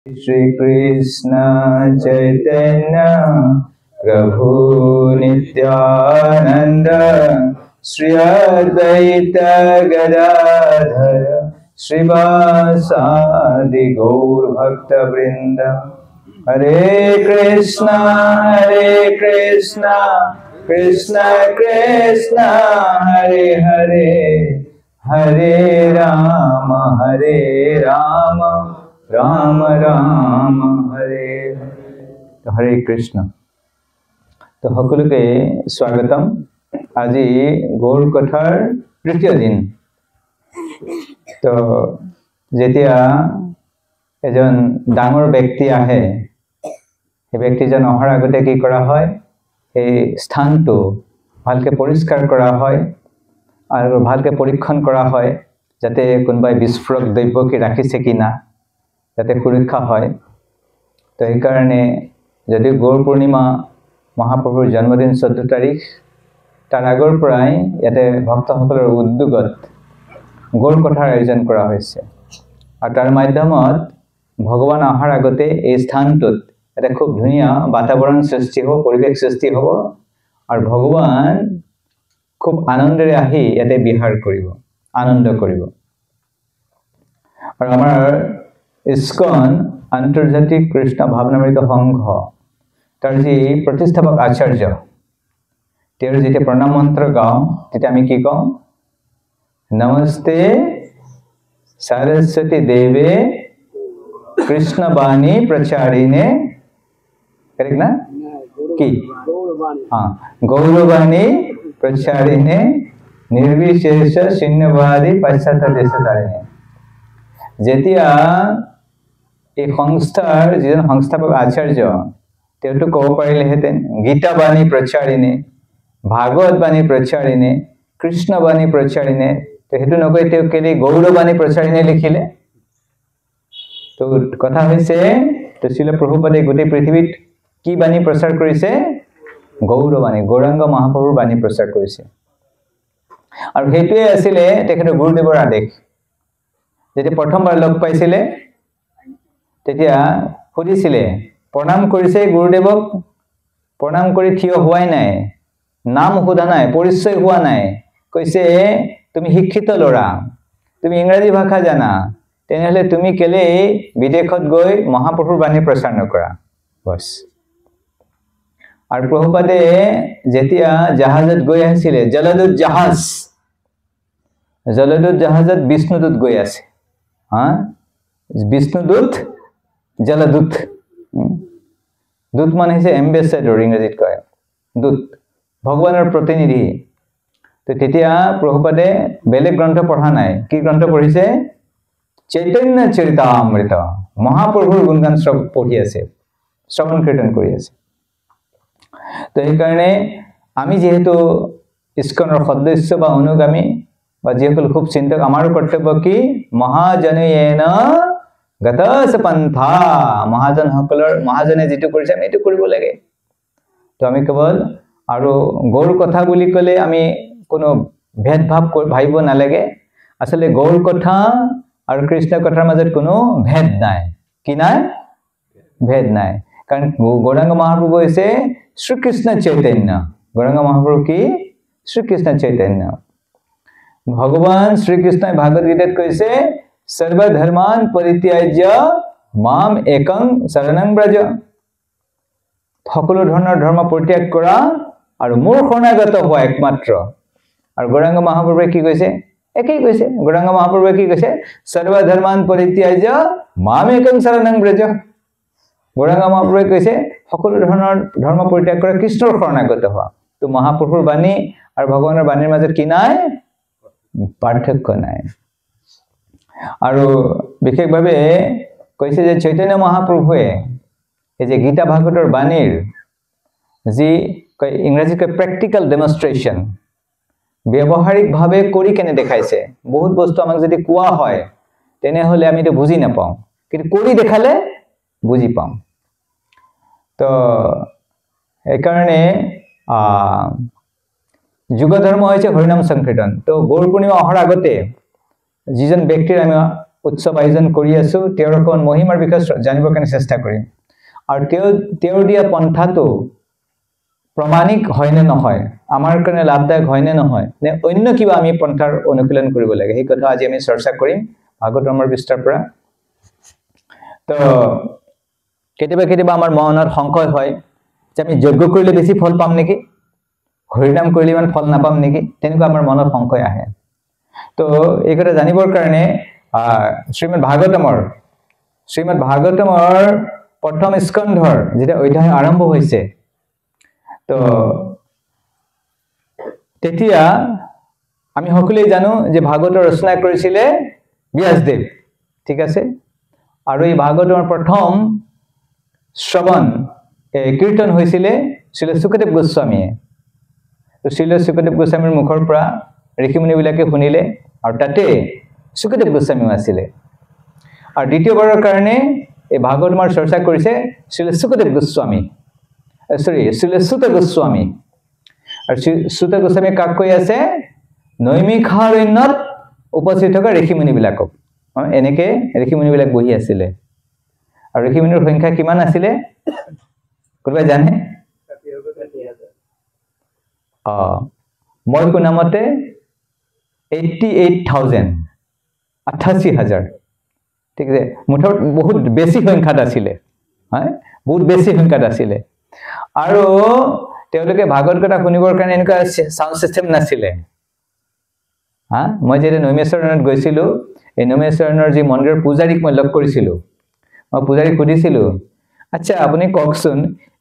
Shri Krishna Chaitanya Prabhu Nityananda Shri Advaita Gadadhara Srivasadi Gaur Bhakta Vrinda Hare Krishna Krishna Krishna Hare Hare Hare Rama Ram Ram Hare तो हरे कृष्ण तो সকলোকে স্বাগতম আজি গৌৰ কথাৰ তৃতীয় দিন তো যেতিয়া এজন ডাঙৰ ব্যক্তি আহে এই ব্যক্তিজন অহাৰ আগতে কি কৰা হয় এই স্থানটো ভালকে পৰিষ্কাৰ কৰা হয় আৰু ভালকে পৰীক্ষণ কৰা হয় যাতে কোনোবাই বিস্ফোৰক দ্ৰব্য কি ৰাখিছে কিনা যাতে সুৰক্ষা হয় তো এই কাৰণে যদি গৌৰ পূৰ্ণিমা মহাপ্ৰভুৰ জন্মদিন 14 তাৰিখ তাৰ আগৰ পৰাই ইয়াতে ভক্তসকলৰ উদ্যোগত গৌৰ কথাৰ আয়োজন কৰা হৈছে আৰু তাৰ মাধ্যমত ভগৱান অহাৰ আগতে এই স্থানটোত এটা খুব ধুনীয়া বাতাবৰণ সৃষ্টি হ'ব পৰিৱেশ সৃষ্টি হ'ব আৰু ভগৱান খুব আনন্দেৰে আহি ইয়াতে বিহাৰ কৰিব আনন্দ কৰিব আৰু আমাৰ ইস্কন আন্তৰ্জাতিক কৃষ্ণ ভাৱনামৃত সংঘ তাৰ যি প্ৰতিষ্ঠাপক আচাৰ্য তেওঁৰ যেতিয়া প্ৰণাম মন্ত্ৰ গাওঁ তেতিয়া আমি কি কওঁ নমস্তে सरस्वती देवे कृष्ण बाणी प्रचारिणे करेक्ट ना की हाँ गौरवाणी प्रचारिणे निर्विशेष शून्यवादी पाश्चात्य देशतारिणे যেতিয়া এই সংস্থাৰ যিজন সংস্থাপক আচাৰ্য তেওঁটো ক'ব পাৰিলেহেঁতেন গীতা বাণী প্ৰচাৰিণে ভাগৱত বাণী প্ৰচাৰিণে কৃষ্ণ বাণী প্ৰচাৰিণে তো হেতু নকৈ তেওঁ কেলি গৌৰবাণী প্ৰচাৰিণে লিখিলে তো কথা হৈছে তো শিল প্ৰভুপাদে গোটেই পৃথিৱীত কি বাণী প্ৰচাৰ কৰিছে গৌৰবাণী গৌৰাংগ মহাপ্ৰভুৰ বাণী প্ৰচাৰ কৰিছে আৰু হেতুৱে আছিলে তেখেতৰ গুৰুদেৱৰ আদেশ যেতিয়া প্ৰথমবাৰ লগ পাইছিলে তেতিয়া সুধিছিলে প্ৰণাম কৰিছে গুৰুদেৱক প্ৰণাম কৰি থিয় হোৱাই নাই নাম সোধা নাই পৰিচয় হোৱা নাই কৈছে তুমি শিক্ষিত ল'ৰা তুমি ইংৰাজী ভাষা জানা তেনেহলে তুমি কেলে বিদেশত গৈ মহাপ্ৰভুৰ বাণী প্ৰচাৰ নকৰা বস আৰু প্ৰভুপাদে যেতিয়া জাহাজত গৈ আহিছিলে জলদূত জাহাজত বিষ্ণুদূত গৈ আছে হা বিষ্ণুদূত জলদূত দূত মানে হৈছে এম্বেছাডৰ ইংৰাজীত কয় দূত ভগৱানৰ প্ৰতিনিধি তো তেতিয়া প্ৰভুপাদে বেলেগ গ্ৰন্থ পঢ়া নাই কি গ্ৰন্থ পঢ়িছে চৈতন্য চৰিতামৃত মহাপ্ৰভুৰ গুণগান পঢ়ি আছে শ্ৰৱণ কীৰ্তন কৰি আছে তো এই কাৰণে আমি যেহেতু ইস্কনৰ সদস্য বা অনুগামী বা যিসকল খুব চিন্তক আমাৰো কৰ্তব্য কি মহাজনেন গতস পন্থা মহাজনে যেটো কৰিছে আমি এটো কৰিব লাগে তো আমি কেৱল আৰু গৌৰ কথা বুলি ক'লে আমি কোনো ভেদভাৱ ভাবিব নালাগে আসলে গৌৰ কথা আৰু কৃষ্ণ কথাৰ মাজত কোনো ভেদ নাই কি নাই ভেদ নাই কাৰণ গৌৰাংগ মহাপ্ৰভু হৈছে শ্ৰীকৃষ্ণ চৈতন্য গৌৰাংগ মহাপ্ৰভু কি শ্ৰীকৃষ্ণ চৈতন্য ভগৱান শ্ৰীকৃষ্ণই ভাগৱত গীতাত কৈছে সৰ্ব ধৰ্মান পৰিত্যাজ্য মাম একং শৰণং ব্ৰজ সকলো ধৰণৰ ধৰ্ম পৰিত্যাগ কৰা আৰু মোৰ শৰণাগত হোৱা একমাত্ৰ আৰু গৌৰাংগ মহাপ্ৰভুৱে কি কৈছে একেই কৈছে গৌৰাংগ মহাপ্ৰভুৱে কি কৈছে সৰ্ব ধৰ্মান পৰিত্যাজ্য মাম একং শৰণং ব্ৰজ গৌৰাংগ মহাপ্ৰভুৱে কৈছে সকলো ধৰণৰ ধৰ্ম পৰিত্যাগ কৰা কৃষ্ণৰ শৰণাগত হোৱা তো মহাপ্ৰভুৰ বাণী আৰু ভগৱানৰ বাণীৰ মাজত কি নাই পাৰ্থক্য নাই আৰু বিশেষভাৱে কৈছে যে চৈতন্য মহাপ্ৰভুৱে এই যে গীতা ভাগৱতৰ বাণীৰ যি ইংৰাজীত প্ৰেক্টিকেল ডেমনষ্ট্ৰেচন ব্যৱহাৰিকভাৱে কৰি কেনে দেখাইছে বহুত বস্তু আমাক যদি কোৱা হয় তেনেহলে আমি তো বুজি নাপাওঁ কিন্তু কৰি দেখালে বুজি পাম তো এই কাৰণে যুগ ধৰ্ম হৈছে হৰিনাম সংকীৰ্তন তো গৌৰ পূৰ্ণিমা অহাৰ আগতে যিজন ব্যক্তিৰ আমি উৎসৱ আয়োজন কৰি আছো তেওঁৰ অকণ মহিমাৰ বিষয়ে জানিবৰ কাৰণে চেষ্টা কৰিম আৰু তেওঁৰ দিয়া পন্থাটো প্ৰমাণিক হয় নে নহয় আমাৰ কাৰণে লাভদায়ক হয় নে নহয় নে অন্য কিবা আমি পন্থাৰ অনুশীলন কৰিব লাগে এই কথা আজি আমি চৰ্চা কৰিম ভাগৱতৰ পৃষ্ঠাৰ পৰা তো কেতিয়াবা আমাৰ মনত সংশয় হয় যে আমি যজ্ঞ কৰিলে বেছি ফল পাম নেকি হৰিনাম কৰিলে ইমান ফল নাপাম নেকি তেনেকুৱা আমাৰ মনত সংশয় আহে তো এই কথা জানিবৰ কাৰণে শ্ৰীমদ ভাগৱতৰ প্ৰথম স্কন্ধৰ যেতিয়া অধ্যায় আৰম্ভ হৈছে তো তেতিয়া আমি সকলোৱে জানো যে ভাগৱতৰ ৰচনা কৰিছিলে ব্যাসদেৱ ঠিক আছে আৰু এই ভাগৱতৰ প্ৰথম শ্ৰৱণ কীৰ্তন হৈছিলে শ্ৰীল সুখদেৱ গোস্বামীয়ে তো শ্ৰীল সুখদেৱ গোস্বামীৰ মুখৰ পৰা ঋষিমুনিবিলাকে শুনিলে আৰু তাতে সুখদেৱ গোস্বামীও আছিলে আৰু দ্বিতীয়বাৰৰ কাৰণে এই ভাগৱতৰ চৰ্চা কৰিছে শ্ৰীল সুখদেৱ গোস্বামী শ্ৰীল সুত গোস্বামী আৰু সুত গোস্বামী কাক কৈ আছে নৈমিষাৰণ্যত উপস্থিত থকা ঋষিমুনিবিলাকক এনেকে ঋষিমুনিবিলাক বহি আছিলে আৰু ঋষিমুনিৰ সংখ্যা কিমান আছিলে কোনোবাই জানে মই কোনামতে 88,000 ঠিক আছে মুঠত বহুত বেছি সংখ্যাত আছিলে হয় বহুত বেছি সংখ্যাত আছিলে আৰু তেওঁলোকে ভাগৱত কথা শুনিবৰ কাৰণে এনেকুৱা সাউণ্ড সিস্টেম নাছিলে মই যেতিয়া নৈমেশ্বৰণত গৈছিলো এই নৈমেশ্বৰণৰ যি মন্দিৰৰ পূজাৰীক মই লগ কৰিছিলো মই পূজাৰীক সুধিছিলো আচ্ছা আপুনি কওকচোন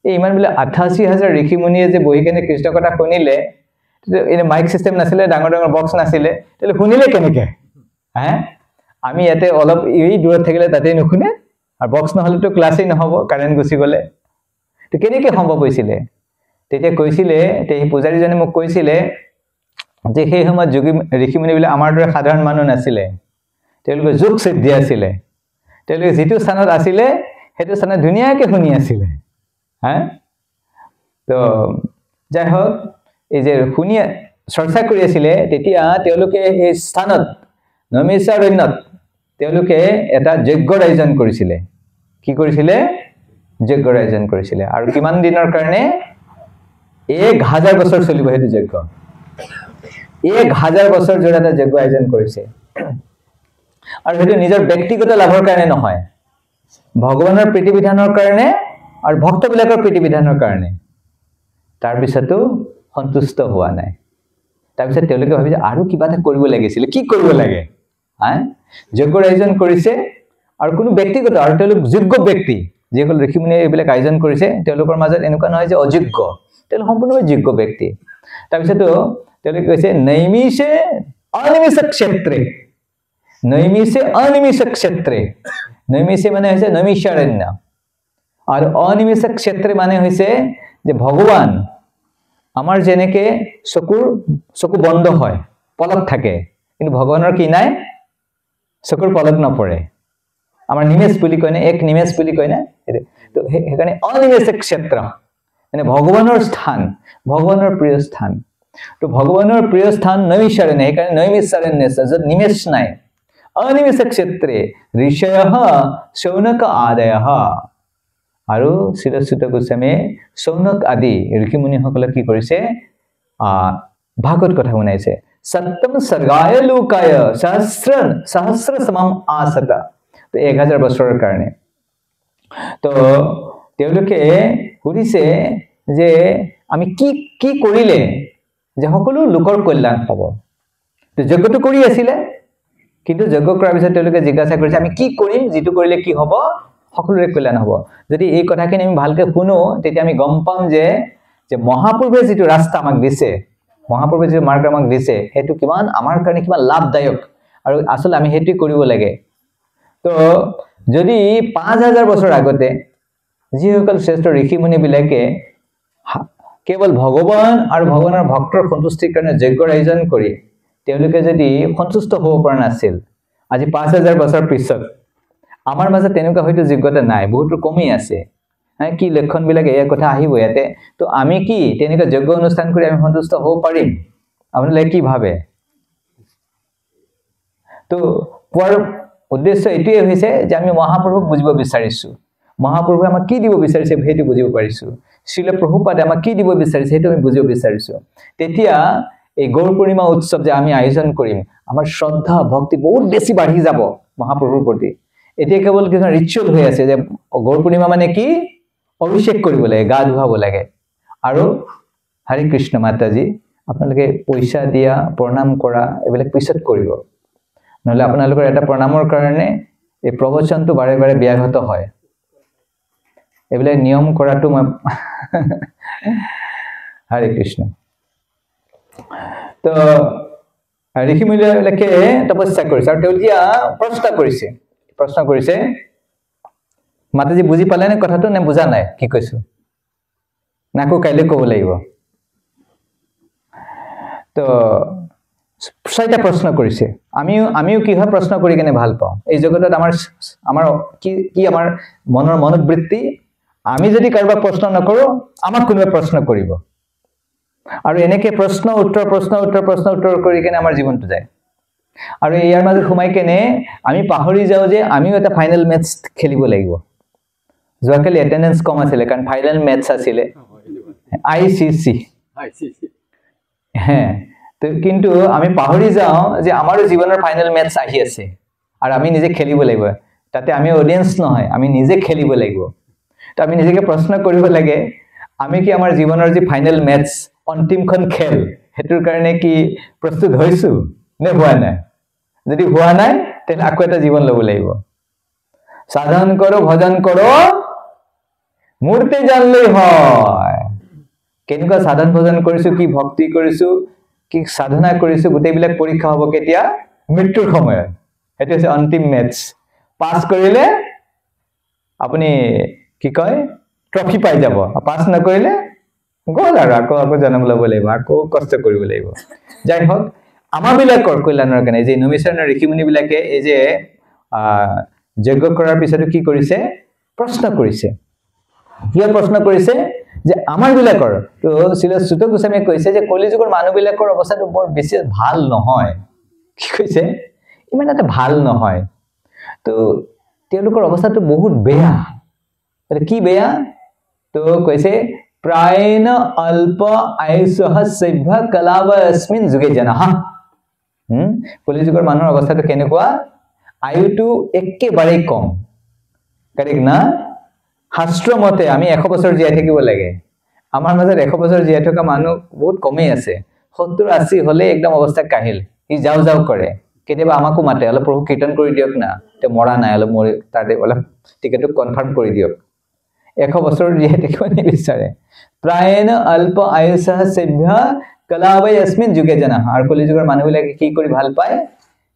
এই ইমান বোলে 88,000 ঋষিমুনিয়ে যে বহি কেনে কৃষ্ণ কথা শুনিলে এনে মাইক সিস্টেম নাছিলে ডাঙৰ ডাঙৰ বক্স নাছিলে তেলে শুনিলে কেনেকে আমি ইয়াতে অলপ এই দূৰত থাকিলে তাতে নুশুনে আৰু বক্স নহলেতো ক্লাছেই নহব কাৰেণ্ট গুচি গলে তো কেনেকে সম্ভৱ হৈছিলে তেতিয়া কৈছিলে এই পূজাৰীজনে মোক কৈছিলে যে সেই সময়ত যোগী ঋষিমুনিবিলাক আমাৰ দৰে সাধাৰণ মানুহ নাছিলে তেওঁলোকে যোগ সিদ্ধি আছিলে তেওঁলোকে যিটো স্থানত আছিলে সেইটো স্থানত ধুনীয়াকে শুনি আছিলে তো যাই হওক এই যে শুনি চৰ্চা কৰি আছিলে তেতিয়া তেওঁলোকে এই স্থানত নৈমিষাৰণ্যত তেওঁলোকে এটা যজ্ঞৰ আয়োজন কৰিছিলে কি কৰিছিলে যজ্ঞৰ আয়োজন কৰিছিলে আৰু কিমান দিনৰ কাৰণে 1000 বছৰ চলিব সেইটো যজ্ঞ 1000 বছৰ জোৰা এটা যজ্ঞ আয়োজন কৰিছে আৰু সেইটো নিজৰ ব্যক্তিগত লাভৰ কাৰণে নহয় ভগৱানৰ প্ৰীতিবিধানৰ কাৰণে আৰু ভক্তবিলাকৰ প্ৰীতিবিধানৰ কাৰণে তাৰ পিছতো সন্তুষ্ট হোৱা নাই তাৰ পিছত তেওঁলোকে ভাবিছে আৰু কিবা এটা কৰিব লাগিছিল কি কৰিব লাগে যজ্ঞৰ আয়োজন কৰিছে আৰু কোনো ব্যক্তিগত আৰু তেওঁলোক যোগ্য ব্যক্তি যিসকল ঋষিমুনিয়ে এইবিলাক আয়োজন কৰিছে তেওঁলোকৰ মাজত এনেকুৱা নহয় যে অযোগ্য তেওঁলোক সম্পূৰ্ণভাৱে যোগ্য ব্যক্তি তাৰ পিছতো তেওঁলোকে কৈছে নৈমিষে অনিমিষ ক্ষেত্ৰে নৈমিষে মানে হৈছে নৈমিষাৰণ্য আৰু অনিমিষ ক্ষেত্ৰে মানে হৈছে যে ভগৱান আমাৰ যেনেকে চকু বন্ধ হয় পলক থাকে কিন্তু ভগৱানৰ কি নাই চকুৰ পলক নপৰে আমাৰ নিমেষ বুলি কয় না এক নিমেষ বুলি কয় না তো সেইকাৰণে অনিমেষ ক্ষেত্ৰ মানে ভগৱানৰ স্থান ভগৱানৰ প্ৰিয় স্থান তো ভগৱানৰ প্ৰিয় স্থান নৈমিষাৰণ্য সেইকাৰণে নৈমিষাৰণ্য য'ত নিমেষ নাই অনিমেষ ক্ষেত্ৰে ঋষয়ঃ শৌনক আদয়ঃ আৰু শ্ৰীল গোস্বামীয়ে শৌনক আদি ঋষিমুনিসকলক কি কৰিছে ভাগৱত কথা শুনাইছে সত্যম সৰ্গায় লোকায় সহস্ৰ সমম আসত তো 1000 বছৰৰ কাৰণে তো তেওঁলোকে সুধিছে যে আমি কি কৰিলে যে সকলো লোকৰ কল্যাণ হ'ব তো যজ্ঞটো কৰি আছিলে কিন্তু যজ্ঞ কৰাৰ পিছত তেওঁলোকে জিজ্ঞাসা কৰিছে আমি কি কৰিম যিটো কৰিলে কি হ'ব সকলোৰে কল্যাণ হ'ব যদি এই কথাখিনি আমি ভালকে শুনো তেতিয়া আমি গম পাম যে মহাপুৰুষে যিটো ৰাস্তা আমাক দিছে মহাপুৰুষে যিটো মাৰ্গ আমাক দিছে সেইটো কিমান আমাৰ কাৰণে কিমান লাভদায়ক আৰু আসলে আমি হেতু কৰিব লাগে তো যদি 5000 বছৰ আগতে যিসকল শ্ৰেষ্ঠ ঋষিমুনি বিলাকে কেৱল ভগৱান আৰু ভগৱানৰ ভক্তৰ সন্তুষ্টিৰ কাৰণে যজ্ঞৰ আয়োজন কৰি তেওঁলোকে যদি সন্তুষ্ট হ'ব পৰা নাছিল আজি 5000 বছৰ পিছত আমাৰ মাজত তেনেকুৱা হয়তো যোগ্যতা নাই বহুত কমি আছে কি লক্ষণ বিলাকে এই কথা আহিব ইয়াতে তো আমি কি তেনেকুৱা যজ্ঞ অনুষ্ঠান কৰি আমি সন্তুষ্ট হ'ব পাৰিম আপোনালোকে কি ভাবে তো উদ্দেশ্য এইটোৱে হৈছে যে আমি মহাপ্ৰভুক বুজিব বিচাৰিছো মহাপ্ৰভুৱে আমাক কি দিব বিচাৰিছে সেইটো বুজিব পাৰিছো শ্ৰীল প্ৰভুপাদে আমাক কি দিব বিচাৰিছে সেইটো আমি বুজিব বিচাৰিছো তেতিয়া এই গৌৰ পূৰ্ণিমা উৎসৱ যে আমি আয়োজন কৰিম আমাৰ শ্ৰদ্ধা ভক্তি বহুত বেছি বাঢ়ি যাব মহাপ্ৰভুৰ প্ৰতি এতিয়া কেৱল কিছুমান ৰিচুৱেল হৈ আছে যে গৌৰ পূৰ্ণিমা মানে কি অভিষেক কৰিব লাগে গা ধুৱাব লাগে আৰু হৰে কৃষ্ণ মাতাজী আপোনালোকে পইচা দিয়া প্ৰণাম কৰা এইবিলাক পিছত কৰিব নহলে আপোনালোকৰ এটা প্ৰণামৰ কাৰণে এই প্ৰবচনটো বাৰে বাৰে ব্যাঘাত হয় এইবিলাক নিয়ম কৰাটো মই হৰে কৃষ্ণ তো ঋষিমুনিবিলাকে তপস্যা কৰিছে আৰু তেওঁলোকে প্ৰশ্ন কৰিছে মাতাজী বুজি পালেনে কথাটো নে বুজা নাই কি কৈছো নাকো কাইলৈ ক'ব লাগিব তো ছয়টা প্ৰশ্ন কৰিছে আমিও কি হয় প্ৰশ্ন কৰি কেনে ভাল পাওঁ এই জগতত আমাৰ কি আমাৰ মনৰ মনোবৃত্তি আমি যদি কাৰোবাক প্ৰশ্ন নকৰো আমাক কোনোবাই প্ৰশ্ন কৰিব আৰু এনেকে প্ৰশ্ন উত্তৰ কৰি কেনে আমাৰ জীৱনটো যায় আৰু ইয়াৰ মাজত সোমাই কেনে আমি পাহৰি যাওঁ যে আমিও এটা ফাইনেল মেটচ খেলিব লাগিব যোৱাকালি এটেন্ডেন্স কম আছিলে কাৰণ ফাইনেল মেটচ আছিলে আইসিসি হ্যাঁ তো কিন্তু আমি পাহৰি যাওঁ যে আমাৰো জীৱনৰ ফাইনেল মেটচ আহি আছে আৰু আমি নিজে খেলিব লাগিব তাতে আমি অডিয়েন্স নহয় আমি নিজে খেলিব লাগিব তো আমি নিজকে প্ৰশ্ন কৰিব লাগে আমি কি আমাৰ জীৱনৰ যে ফাইনেল মেটচ অন্তিমখন খেল হেতুৰ কাৰণে কি প্ৰস্তুত হৈছো নে হোৱা নাই যদি হোৱা নাই তেল আকৌ এটা জীৱন ল'ব লাগিব সাধন কৰো ভজন কৰো মূৰ্তি জানলৈ হয় কেনেকুৱা সাধন ভজন কৰিছো কি ভক্তি কৰিছো কি সাধনা কৰিছো গোটেইবিলাক পৰীক্ষা হ'ব কেতিয়া মৃত্যুৰ সময়ত এটো হৈছে অন্তিম মেটচ পাস কৰিলে আপুনি কি কয় ট্ৰফি পাই যাব পাস নকৰিলে গল আৰু আকৌ জন্ম ল'ব লাগিব আকৌ কষ্ট কৰিব লাগিব যাই হওক আমাৰ বিলাকৰ কল্যাণৰ কাৰণে যে নমিশনৰ ঋষিমুনি বিলাকে এই যে যজ্ঞ কৰাৰ পিছতো কি কৰিছে প্ৰশ্ন কৰিছে যে আমাৰ বিলাকৰ তো শ্ৰীল সুত গোস্বামীয়ে কৈছে যে কলিযুগৰ মানুহ বিলাকৰ অৱস্থাটো বৰ বেছি ভাল নহয় কি কৈছে ইমান এটা ভাল নহয় তো তেওঁলোকৰ অৱস্থাটো বহুত বেয়া কি বেয়া তো কৈছে প্ৰায়ণ অল্প আয়ুষঃ সভ্য কলাৱ अस्मिन् যুগে জনঃ কলিযুগৰ মানুহৰ অৱস্থাটো কেনেকুৱা আয়ুটো একেবাৰে কম কাৰেক্ট না শাস্ত্ৰ মতে আমি 100 বছৰ জীয়াই থাকিব লাগে আমাৰ মাজত 100 বছৰ জীয়াই থকা মানুহ বহুত কমেই আছে 70 80 হলে একদম অৱস্থা কাহিল ই যাও কৰে কেতিয়াবা আমাকো মাতে অলপ প্ৰভু কীৰ্তন কৰি দিয়ক না তে মৰা নাই অলপ মৰি তাতে অলপ টিকেটটো কনফাৰ্ম কৰি দিয়ক 100 বছৰ জীয়াই থাকিব নিবিচাৰে প্ৰায়ণ অল্প আয়ুষঃ সভ্য কলাৱ अस्मिन् যুগে জনঃ আৰু কলিযুগৰ মানুহবিলাকে কি কৰি ভাল পায়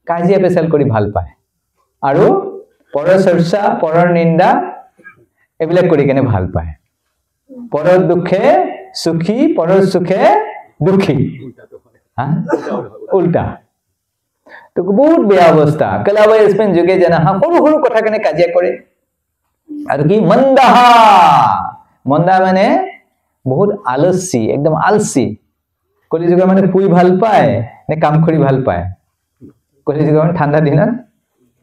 কাজিয়া পেচাল কৰি ভাল পায় আৰু পৰৰ চৰ্চা পৰৰ নিন্দা এবিলাক কৰি কেনে ভাল পায় পৰৰ দুখে সুখী পৰৰ সুখে দুখী উল্টা তো বহুত বেয়া অৱস্থা কলাৱ अस्मिन् যুগে জনঃ সৰু কথা কেনে কাজিয়া কৰে আৰু কি মন্দা মানে বহুত আলসী একদম আলসী কলিযুগৰ মানে শুই ভাল পায় নে কাম কৰি ভাল পায় কলিযুগৰ ঠাণ্ডা দিনত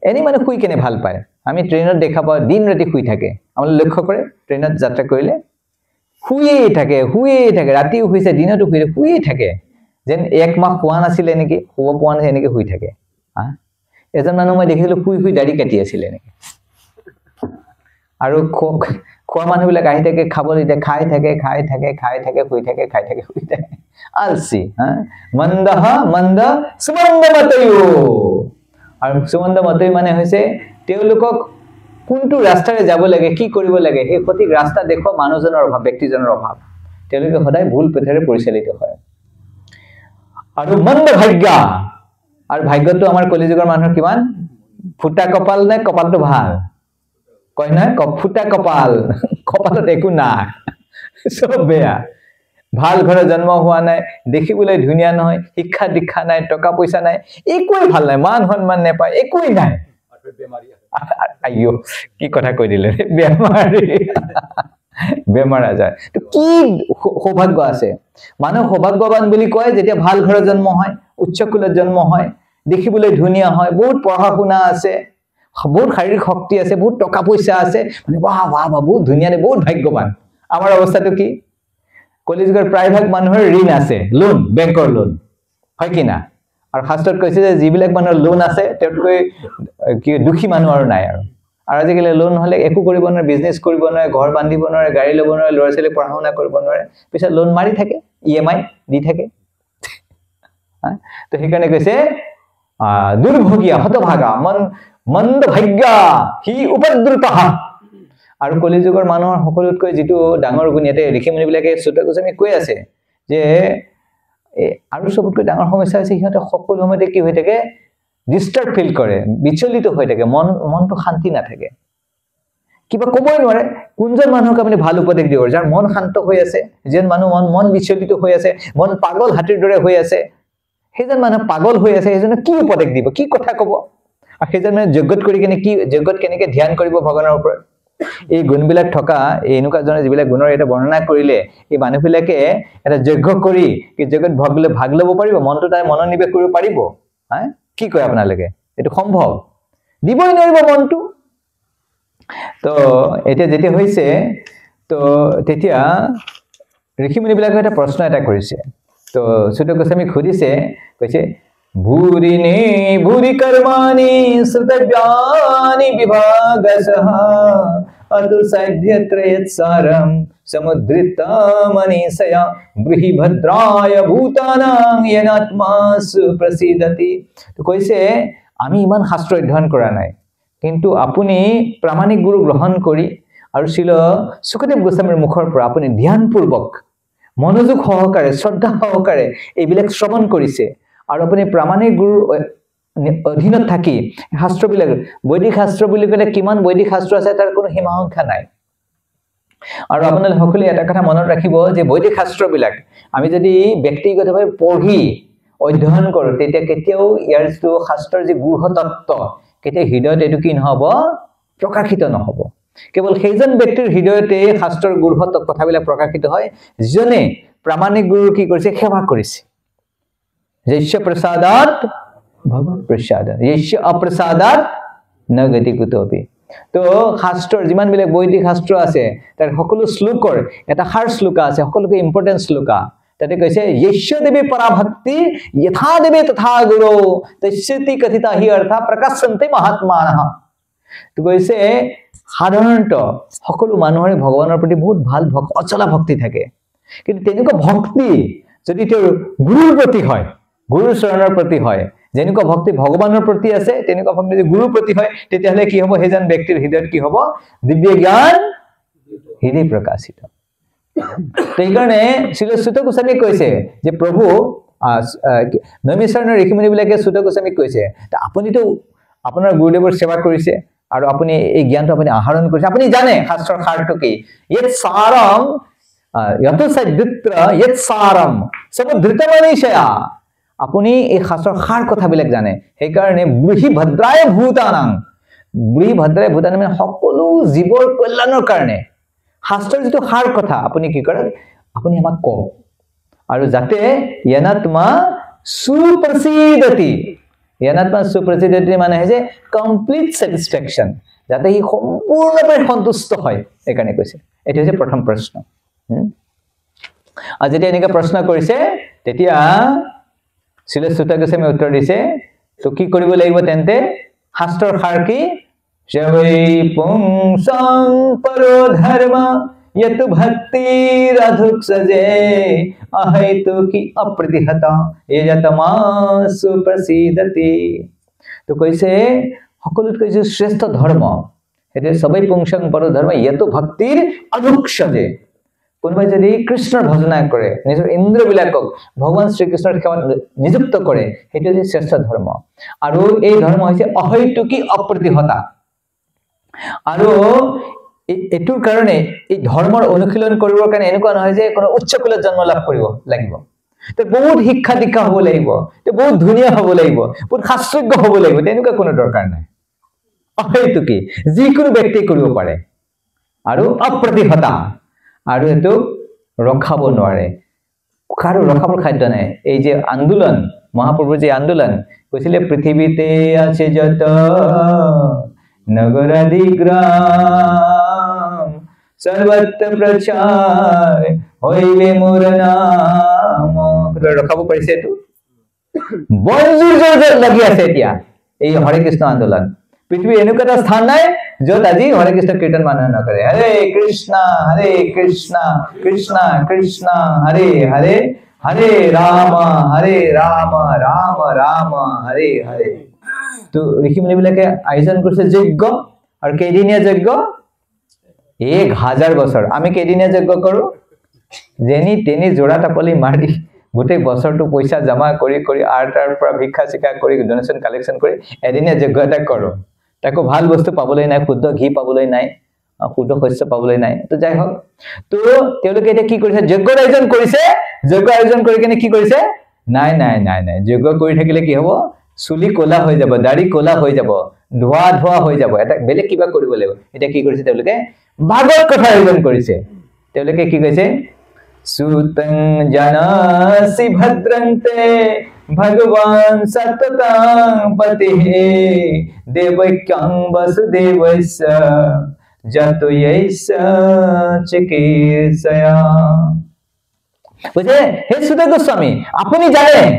এনি মানে শুই কেনে ভাল পায় আমি ট্ৰেইনত দেখা পাওঁ দিন ৰাতি শুই থাকে আমাৰ লক্ষ্য কৰে ট্ৰেইনত যাত্ৰা কৰিলে শুইয়ে থাকে ৰাতিও শুইছে দিনতো শুইয়ে থাকে যেন এক মাহ শুৱা নাছিলে নেকি শুব পোৱা নাই এনেকে শুই থাকে এজন মানুহ মই দেখিছিলো শুই দাড়ি কাটি আছিলে নেকি আৰু খোৱা মানুহবিলাক আহি থাকে খাবলৈ দিয়ে খাই থাকে শুই থাকে আলসী মন্দ সুমন্দ মতয়ো আৰু সুমন্দ মতয়ো মানে হৈছে তেওঁলোকক কোনটো ৰাস্তাৰে যাব লাগে কি কৰিব লাগে এই সঠিক ৰাস্তা দেখুৱা মানুহজনৰ অভাৱ ব্যক্তিজনৰ অভাৱ তেওঁলোকে সদায় ভুল পথেৰে পৰিচালিত হয় আৰু মন্দ ভাগ্য আৰু ভাগ্যটো আমাৰ কলিযুগৰ মানুহৰ কিমান ফুটা কপাল নে কপালটো ভাল কয় না ফুটা কপাল কপালত একো নাই সব বেয়া ভাল ঘৰে জন্ম হোৱা নাই দেখিবলৈ ধুনীয়া নহয় শিক্ষা দীক্ষা নাই টকা পইচা নাই একোই ভাল নাই মান সন্মান নাপায় একোই নাই আইও কি কথা কৈ দিলে বেমাৰ আজাৰ তো কি সৌভাগ্য আছে মানুহ সৌভাগ্যৱান বুলি কয় যেতিয়া ভাল ঘৰত জন্ম হয় উচ্চ কুলত জন্ম হয় দেখিবলৈ ধুনীয়া হয় বহুত পঢ়া শুনা আছে বহুত শাৰীৰিক শক্তি আছে, বহুত টকা পইচা আছে, মানে বাহ বাহ বাহ বহুত ধুনীয়া, বহুত ভাগ্যৱান। আমাৰ অৱস্থাটো কি? কলিযুগৰ প্ৰায়ভাগ মানুহৰ ঋণ আছে, লোন, বেংকৰ লোন, হয় কি না? আৰু শাস্ত্ৰত কৈছে যে যিবিলাক মানুহৰ লোন আছে তেওঁতকৈ কি দুখী মানুহ আৰু নাই। আৰু আজিকালি লোন হলে একো কৰিব নোৱাৰে, বিজনেছ কৰিব নোৱাৰে, ঘৰ বান্ধিব নোৱাৰে, গাড়ী ল'ব নোৱাৰে, ল'ৰা ছোৱালী পঢ়া শুনা কৰিব নোৱাৰে, পিছত লোন মাৰি থাকে, EMI দি থাকে। তো সেইকাৰণে কৈছে দুৰ্ভগীয়া হতভাগা মন্দ ভাগ্যা হি উপদ্ৰুতঃ। আৰু কলিযুগৰ মানুহৰ সকলোতকৈ যিটো ডাঙৰ গুণ, ইয়াতে ঋষিমুনিবিলাকে চুত গোস্বামী কৈ আছে যে আৰু চবতকৈ ডাঙৰ সমস্যা হৈছে সিহঁতে সকলো সময়তে কি হৈ থাকে? ডিষ্টাৰ্ব ফিল কৰে, বিচলিত হৈ থাকে, মনটো শান্তি নাথাকে, কিবা ক'বই নোৱাৰে। কোনজন মানুহক আপুনি ভাল উপদেশ দিব যাৰ মন শান্ত হৈ আছে? যেন মানুহ মন বিচলিত হৈ আছে, মন পাগল হাতীৰ দৰে হৈ আছে, সেইজন মানুহ পাগল হৈ আছে, সেইজনক কি উপদেশ দিব, কি কথা ক'ব? আৰু সেইজন মানে যজ্ঞত কৰি কেনে কি যজ্ঞত কেনেকে ধ্যান কৰিব ভগৱানৰ ওপৰত? এই গুণবিলাক থকা এনেকুৱা ধৰণৰ যিবিলাক গুণৰ এটা বৰ্ণনা কৰিলে এই মানুহবিলাকে এটা যজ্ঞ কৰি কি যজ্ঞত ভাগ ল'ব পাৰিব? মনটো তাৰ মনোনিৱেশ কৰিব পাৰিব? কি কয় আপোনালোকে? এইটো সম্ভৱ? দিবই নোৱাৰিব মনটো। তো এতিয়া যেতিয়া হৈছে, তো তেতিয়া ঋষিমুনিবিলাকে এটা প্ৰশ্ন এটা কৰিছে। তো চুত গোস্বামীক সুধিছে, কৈছে ভূৰিণী ভূৰি কৰ্মাণি শ্ৰুতব্যানি বিভাগসঃ अतुसाध्यत्रयत्सारं समुद्धृतमनीषया बृहभद्राय भूतानां येनात्मासु प्रसीदति। তো কৈছে আমি ইমান শাস্ত্ৰ অধ্যয়ন কৰা নাই, কিন্তু আপুনি প্ৰামাণিক গুৰু গ্ৰহণ কৰি আৰু শিল সুখদেৱ গোস্বামীৰ মুখৰ পৰা আপুনি ধ্যানপূৰ্বক মনোযোগ সহকাৰে শ্ৰদ্ধা সহকাৰে এইবিলাক শ্ৰৱণ কৰিছে, আৰু আপুনি প্ৰামাণিক গুৰুৰ অধীনত থাকি শাস্ত্ৰবিলাক, বৈদিক শাস্ত্ৰ বুলি ক'লে কিমান বৈদিক শাস্ত্ৰ আছে তাৰ কোনো সীমা সংখ্যা নাই। আৰু আপোনালোকে সকলোৱে এটা কথা মনত ৰাখিব যে বৈদিক শাস্ত্ৰবিলাক আমি যদি ব্যক্তিগতভাৱে পঢ়ি অধ্যয়ন কৰোঁ, তেতিয়া কেতিয়াও ইয়াৰ যিটো শাস্ত্ৰৰ যি গূঢ় তত্ত্ব কেতিয়া হৃদয়ত এইটো কি নহ'ব? প্ৰকাশিত নহ'ব। কেৱল সেইজন ব্যক্তিৰ হৃদয়তে শাস্ত্ৰৰ গূঢ় কথাবিলাক প্ৰকাশিত হয় যিজনে প্ৰামাণিক গুৰুৰ কি কৰিছে? সেৱা কৰিছে। যস্য প্ৰসাদাত ভগৱৎ প্ৰসাদাত যস্য অপ্ৰসাদাত ন গতি কুতোপি। তো শাস্ত্ৰৰ যিমানবিলাক বৈদিক শাস্ত্ৰ আছে তাৰ সকলো শ্লোকৰ এটা সাৰ শ্লোকা আছে, সকলোকে ইম্পৰ্টেণ্ট শ্লোকা। তাতে কৈছে যস্য দেৱী পৰাভক্তি যথা দেৱী তথা গুৰু তস্যতি কথিতা হি অৰ্থা প্ৰকাশন্তে মহাত্মানঃ। তো কৈছে সাধাৰণতে সকলো মানুহৰে ভগৱানৰ প্ৰতি বহুত ভাল অচলা ভক্তি থাকে, কিন্তু তেনেকুৱা ভক্তি যদি তেওঁৰ গুৰুৰ প্ৰতি হয়, গুৰুৰ চৰণৰ প্ৰতি হয়, যেনেকুৱা ভক্তি ভগৱানৰ প্ৰতি আছে তেনেকুৱা ভক্তি যদি গুৰুৰ প্ৰতি হয়, তেতিয়াহ'লে কি হ'ব? সেইজন ব্যক্তিৰ হৃদয়ত কি হ'ব? দিব্য জ্ঞান হৃদয় প্ৰকাশিত। সেইকাৰণে শ্ৰীল চুত গোস্বামীক কৈছে যে প্ৰভু নৈমিষাৰণ্যৰ ঋষিমুনিবিলাকে চুত গোস্বামীক কৈছে আপুনিতো আপোনাৰ গুৰুদেৱৰ সেৱা কৰিছে আৰু আপুনি এই জ্ঞানটো আপুনি আহৰণ কৰিছে, আপুনি জানে শাস্ত্ৰৰ সাৰটো কি? য়েৎ সাৰম যতসদ্যুত্ৰ য়েৎ সাৰম সমুদ্ধৃতমনীষয়া। আপুনি এই শাস্ত্ৰৰ সাৰ কথাবিলাক জানে, সেইকাৰণে বৃহভদ্ৰায় ভূতানাং, বৃহভদ্ৰায় ভূতানাং মানে সকলো জীৱৰ কল্যাণৰ কাৰণে শাস্ত্ৰৰ যিটো সাৰ কথা আপুনি কি কৰে? আপুনি আমাক কওক, আৰু যাতে য়েনাত্মা সুপ্ৰসিদতি। য়েনাত্মা সুপ্ৰসিদতি মানে হৈছে কমপ্লিট ছেটিছফেকশ্যন, যাতে সি সম্পূৰ্ণৰূপে সন্তুষ্ট হয়, সেইকাৰণে কৈছে। এইটো হৈছে প্ৰথম প্ৰশ্ন। আৰু যেতিয়া এনেকৈ প্ৰশ্ন কৰিছে তেতিয়া শ্ৰীল চুত গোস্বামী উত্তৰ দিছে, তো কি কৰিব লাগিব তেন্তে? শাস্ত্ৰৰ সাৰ কি? জৈ পুংসং পৰো ধৰ্ম यतु भक्ति राधुक सजे अहेतु की अप्रतिहत यजतमासु प्रसिद्धति। तो কৈছে সকলোতকৈ যে শ্ৰেষ্ঠ ধৰ্ম সেইটো সবেই পুংসং পৰ ধৰ্ম यतु भक्तिर अधुक सजे। কোনোবাই যদি কৃষ্ণৰ ভজনা কৰে, নিজৰ ইন্দ্ৰিয়বিলাকক ভগৱান শ্ৰীকৃষ্ণৰ সেৱাত নিযুক্ত কৰে, সেইটো হৈছে শ্ৰেষ্ঠ ধৰ্ম। আৰু এই ধৰ্ম হৈছে অহৈতুকী অপ্ৰতিহতা। আৰু এইটোৰ কাৰণে এই ধৰ্মৰ অনুশীলন কৰিবৰ কাৰণে এনেকুৱা নহয় যে কোনো উচ্চ কুলত জন্ম লাভ কৰিব লাগিব, তো বহুত শিক্ষা দীক্ষা হ'ব লাগিব, তো বহুত ধুনীয়া হ'ব লাগিব, বহুত শাস্ত্ৰজ্ঞ হ'ব লাগিব, তেনেকুৱা কোনো দৰকাৰ নাই। অহৈতুকী যিকোনো ব্যক্তি কৰিব পাৰে, আৰু অপ্ৰতিহতা, আৰু এইটো ৰখাব নোৱাৰে, কাৰো ৰখাবৰ খাদ্য নাই। এই যে আন্দোলন, মহাপ্ৰভুৰ যে আন্দোলন কৈছিলে পৃথিৱীতে আছে যত নগৰাদি গ্ৰাম সৰ্বত্ৰ প্ৰচাৰ হইবে মোৰ নাম ৰখাব পাৰিছে এইটো বনজুৰ লাগি আছে এতিয়া এই হৰে কৃষ্ণ আন্দোলন পৃথিৱীৰ এনেকুৱা এটা স্থান নাই য'ত আজি হৰে কৃষ্ণ কীৰ্তন মানুহে নকৰে হৰে কৃষ্ণ কৃষ্ণ কৃষ্ণ হৰে হৰে হৰে ৰাম ৰাম ৰাম হৰে হৰে তো ঋষি মুনি বিলাকে আয়োজন কৰিছে যজ্ঞ আৰু কেইদিনীয়া যজ্ঞ 1000 বছৰ আমি কেইদিনীয়া যজ্ঞ কৰো যেনি তেনি জোৰা টাপলি মাৰি গোটেই বছৰটো পইচা জমা কৰি কৰি আৰ্টাৰ পৰা ভিক্ষা শিকা কৰি ডোনেশন কালেকশন কৰি এদিনীয়া যজ্ঞ এটা কৰো তাকো ভাল বস্তু পাবলৈ নাই শুদ্ধ ঘি পাবলৈ নাই শুদ্ধ শস্য পাবলৈ নাই তো যাই হোক তো তেওঁলোকে এটা কি কৰিছে যজ্ঞৰ আয়োজন কৰিছে যজ্ঞ আয়োজন কৰি কেনে কি কৰিছে নাই নাই নাই নাই যজ্ঞ কৰি থাকিলে কি হ'ব চুলি কোলা হৈ যাব দাড়ি কোলা হৈ যাব ধোৱা ধোৱা হৈ যাব এটা বেলেগ কিবা কৰিব লাগিব এটা কি কৰিছে তেওঁলোকে ভাগৱত কথা আয়োজন কৰিছে তেওঁলোকে কি কৈছে সুতং জানাসি ভদ্রন্তে ভগবান সততং পতিঃ দেবক্যং বসুদেবস্য জাতয়েস্য চিকিৎসয়া বুঝে হে সুত গোস্বামী আপনি জানেন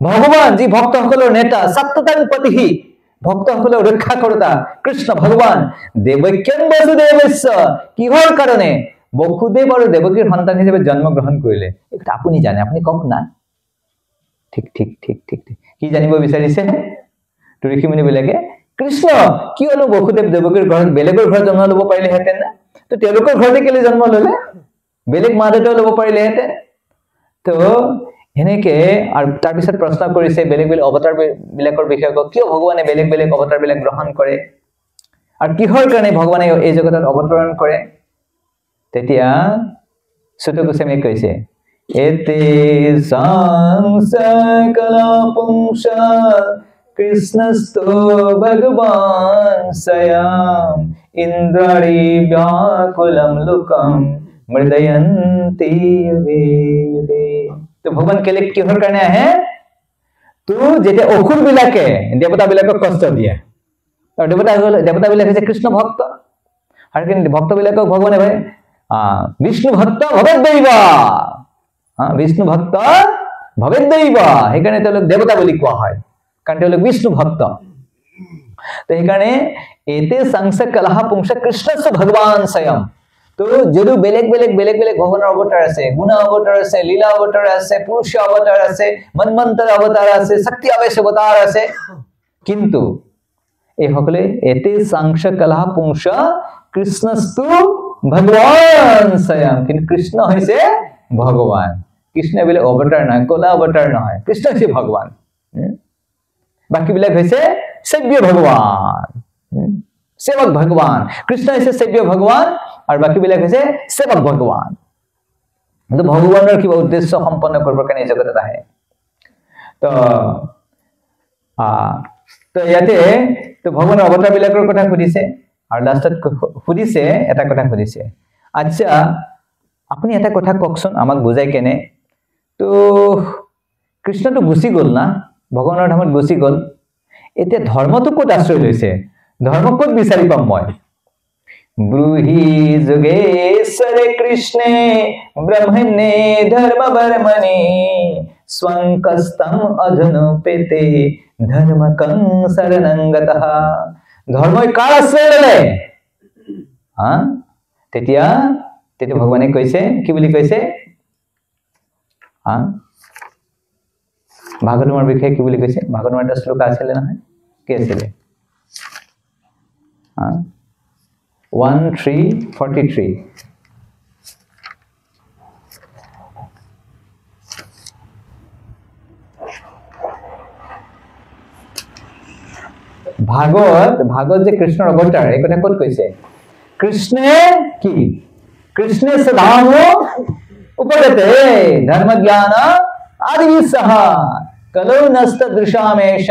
ভগবান যি ভক্তসকলৰ নেতা সততং পতিঃ ভক্তসকলৰ ৰক্ষাকৰ্তা কৃষ্ণ ভগবান দেবক্যং বসুদেবস্য কিহৰ কাৰণে বসুদেৱ আৰু দেৱকীৰ সন্তান হিচাপে জন্ম গ্ৰহণ কৰিলে এটা আপুনি জানে আপুনি কক না ঠিক ঠিক ঠিক ঠিক কি জানিব বিচাৰিছে তো ঋষি মুনি বিলাকে কৃষ্ণ কিয়নো বসুদেৱ দেৱকীৰ ঘৰত বেলেগৰ ঘৰত জন্ম ল'ব পাৰিলে হেতেন না তো তেওঁলোকৰ ঘৰতে কেলে জন্ম ল'লে বেলেগ মা দেউতাও ল'ব পাৰিলে হেতেন তো এনেকে আৰু তাৰ পিছত প্ৰশ্ন কৰিছে বেলেগ বেলেগ অৱতাৰ বিলাকৰ বিষয়ে কিয় ভগৱানে বেলেগ বেলেগ অৱতাৰ বিলাক গ্ৰহণ কৰে আৰু কিহৰ কাৰণে ভগৱানে এই জগতত অৱতৰণ কৰে তেতিয়া সুত গোস্বামী কৈছে এতে সংসকলা পুংস কৃষ্ণস্তো ভগবান স্বয়ং ইন্দ্রাণী ব্যাকুলম লোকম মৃদয়ন্তি যুগে যুগে তো ভগৱান কেলে কিহৰ কাৰণে আহে তো যেতিয়া অসুৰ বিলাকে দেৱতা বিলাকক কষ্ট দিয়ে আৰু দেৱতা বিলাক হৈছে কৃষ্ণ ভক্ত আৰু কিন্তু ভক্ত বিলাকক ভগৱানে ভাই বিষ্ণু ভক্ত ভৱেদ্দৈবা বিষ্ণু ভক্ত ভৱেদ্দৈবা সেইকাৰণে তেওঁলোক দেৱতা বুলি কোৱা হয় কাৰণ তেওঁলোক বিষ্ণু ভক্ত তো সেইকাৰণে এতে সংসকলহ পুংস কৃষ্ণস্য ভগৱান স্বয়ং তো যদিও বেলেগ বেলেগ ভগৱানৰ অৱতাৰ আছে গুণ অৱতাৰ আছে লীলা অৱতাৰ আছে পুৰুষ অৱতাৰ আছে মন্মন্তৰ অৱতাৰ আছে শক্তি আবেশ অৱতাৰ আছে কিন্তু এই সকলে এতে সংসকলহ পুংস কৃষ্ণস্তু ভগৱান স্বয়ং কিন্তু কৃষ্ণ হৈছে ভগৱান কৃষ্ণ বলে অৱতাৰ নহয় কলা অৱতাৰ নহয় কৃষ্ণ হৈছে ভগৱান বাকি বিলাক হৈছে সেব্য ভগৱান সেৱক ভগৱান কৃষ্ণ হৈছে সেব্য ভগৱান আৰু বাকি বিলাক হৈছে সেৱক ভগৱান কিন্তু ভগৱানৰ কিবা উদ্দেশ্য সম্পন্ন কৰিবৰ কাৰণে জগতত আহে তো ইয়াতে তো ভগৱানৰ অৱতাৰ বিলাকৰ কথা সুধিছে আৰু লাষ্টত সুধিছে এটা কথা সুধিছে আচ্ছা আপুনি এটা কথা কওকচোন আমাক বুজাই কেনে তো কৃষ্ণটো গুচি গ'ল না ভগৱানৰ ধামত গুচি গ'ল এতিয়া ধৰ্মটো ক'ত আশ্ৰয় লৈছে ধৰ্ম ক'ত বিচাৰি পাম মই ব্ৰুহি যোগেশ্বৰে কৃষ্ণে ব্ৰহ্মণে ধৰ্ম বৰ্মণে স্বঙ্কস্তম অধনুপেতে ধৰ্মকং শৰণঙ্গতঃ ধৰ্মই কাৰ আশ্ৰয় ললে তেতিয়া ভগৱানে কৈছে কি বুলি কৈছে ভাগৱতৰ বিষয়ে কি বুলি কৈছে ভাগৱতৰ এটা শ্লোক আছিল নহয় কি আছিল 1343 ভাগৱত যে কৃষ্ণৰ অৱতাৰ এই কথা ক'ত কৈছে কৃষ্ণে কি কৃষ্ণে সদাম উপগতে ধৰ্ম জ্ঞান আদি সহ কলো নস্ত দৃশামেশ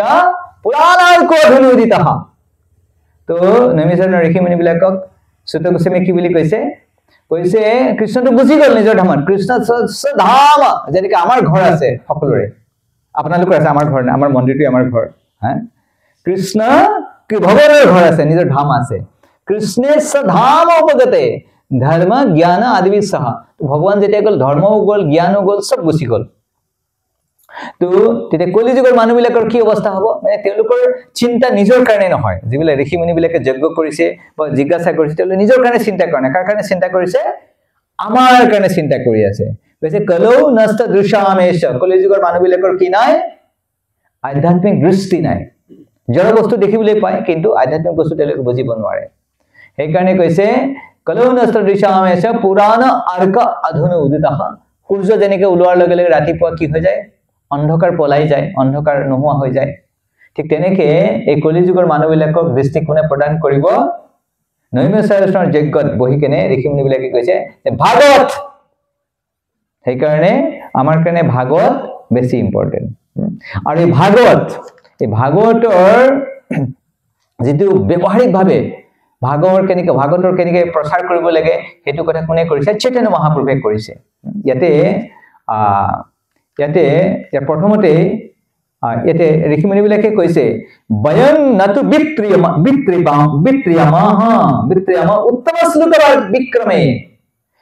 পুৰাণাৰ্কো ধনুদিতঃ তো নমিশনৰ ঋষি মুনি বিলাকক সুত গোস্বামী কি বুলি কৈছে কৃষ্ণটো গুচি গ'ল নিজৰ ধামত কৃষ্ণ ধাম যেনেকৈ আমাৰ ঘৰ আছে সকলোৰে আপোনালোকৰ আছে আমাৰ ঘৰ আমাৰ মন্দিৰটো আমাৰ ঘৰ হা কৃষ্ণ ভগৱানৰ ঘৰ আছে, নিজৰ ধাম আছে। কৃষ্ণেশ ধাম উপগতে ধৰ্ম জ্ঞান আদি সহ। ভগৱান যেতিয়া গ'ল, ধৰ্মও গ'ল, জ্ঞানো গ'ল, চব গুচি গ'ল। তো তেতিয়া কলিযুগৰ মানুহবিলাকৰ কি অৱস্থা হ'ব? মানে তেওঁলোকৰ চিন্তা নিজৰ কাৰণে নহয়। যিবিলাক ঋষি মুনিবিলাকে যজ্ঞ কৰিছে বা জিজ্ঞাসা কৰিছে, তেওঁলোকে নিজৰ কাৰণে চিন্তা কৰা নাই। কাৰ কাৰণে চিন্তা কৰিছে? আমাৰ কাৰণে চিন্তা কৰি আছে। কৈছে কলৌ নষ্ট দৃশ্যামেশ। কলিযুগৰ মানুহবিলাকৰ কি নাই? আধ্যাত্মিক দৃষ্টি নাই। জড় বস্তু দেখিবলৈ পায়, কিন্তু আধ্যাত্মিক বস্তু তেওঁলোকে বুজিব নোৱাৰে। সেইকাৰণে কৈছে কলৌ নষ্ট দৃশ্যামেশ পুৰাণ আৰ্ক আধুন উদিতঃ। সূৰ্য যেনেকৈ ওলোৱাৰ লগে লগে ৰাতিপুৱা কি হৈ যায়? অন্ধকাৰ পলাই যায়, অন্ধকাৰ নোহোৱা হৈ যায়। ঠিক তেনেকে এই কলিযুগৰ মানুহবিলাকক দৃষ্টি কোনে প্ৰদান কৰিব? নৈমিষাৰণ্যৰ যজ্ঞত বহি কেনে ঋষি মুনিবিলাকে কৈছে ভাগৱত। সেইকাৰণে আমাৰ কাৰণে ভাগৱত বেছি ইম্পৰ্টেণ্ট। আৰু এই ভাগৱতৰ যিটো ব্যৱহাৰিকভাৱে ভাগৱতৰ কেনেকৈ প্ৰচাৰ কৰিব লাগে সেইটো কথা কোনে কৰিছে? চৈতন্য মহাপ্ৰভুৱে কৰিছে। ইয়াৰ প্ৰথমতে ইয়াতে ঋষি মুনিবিলাকে কৈছে বয়ং নতু বিত্ৰিয়ামা উত্তম শ্লোকৰ বিক্ৰমে।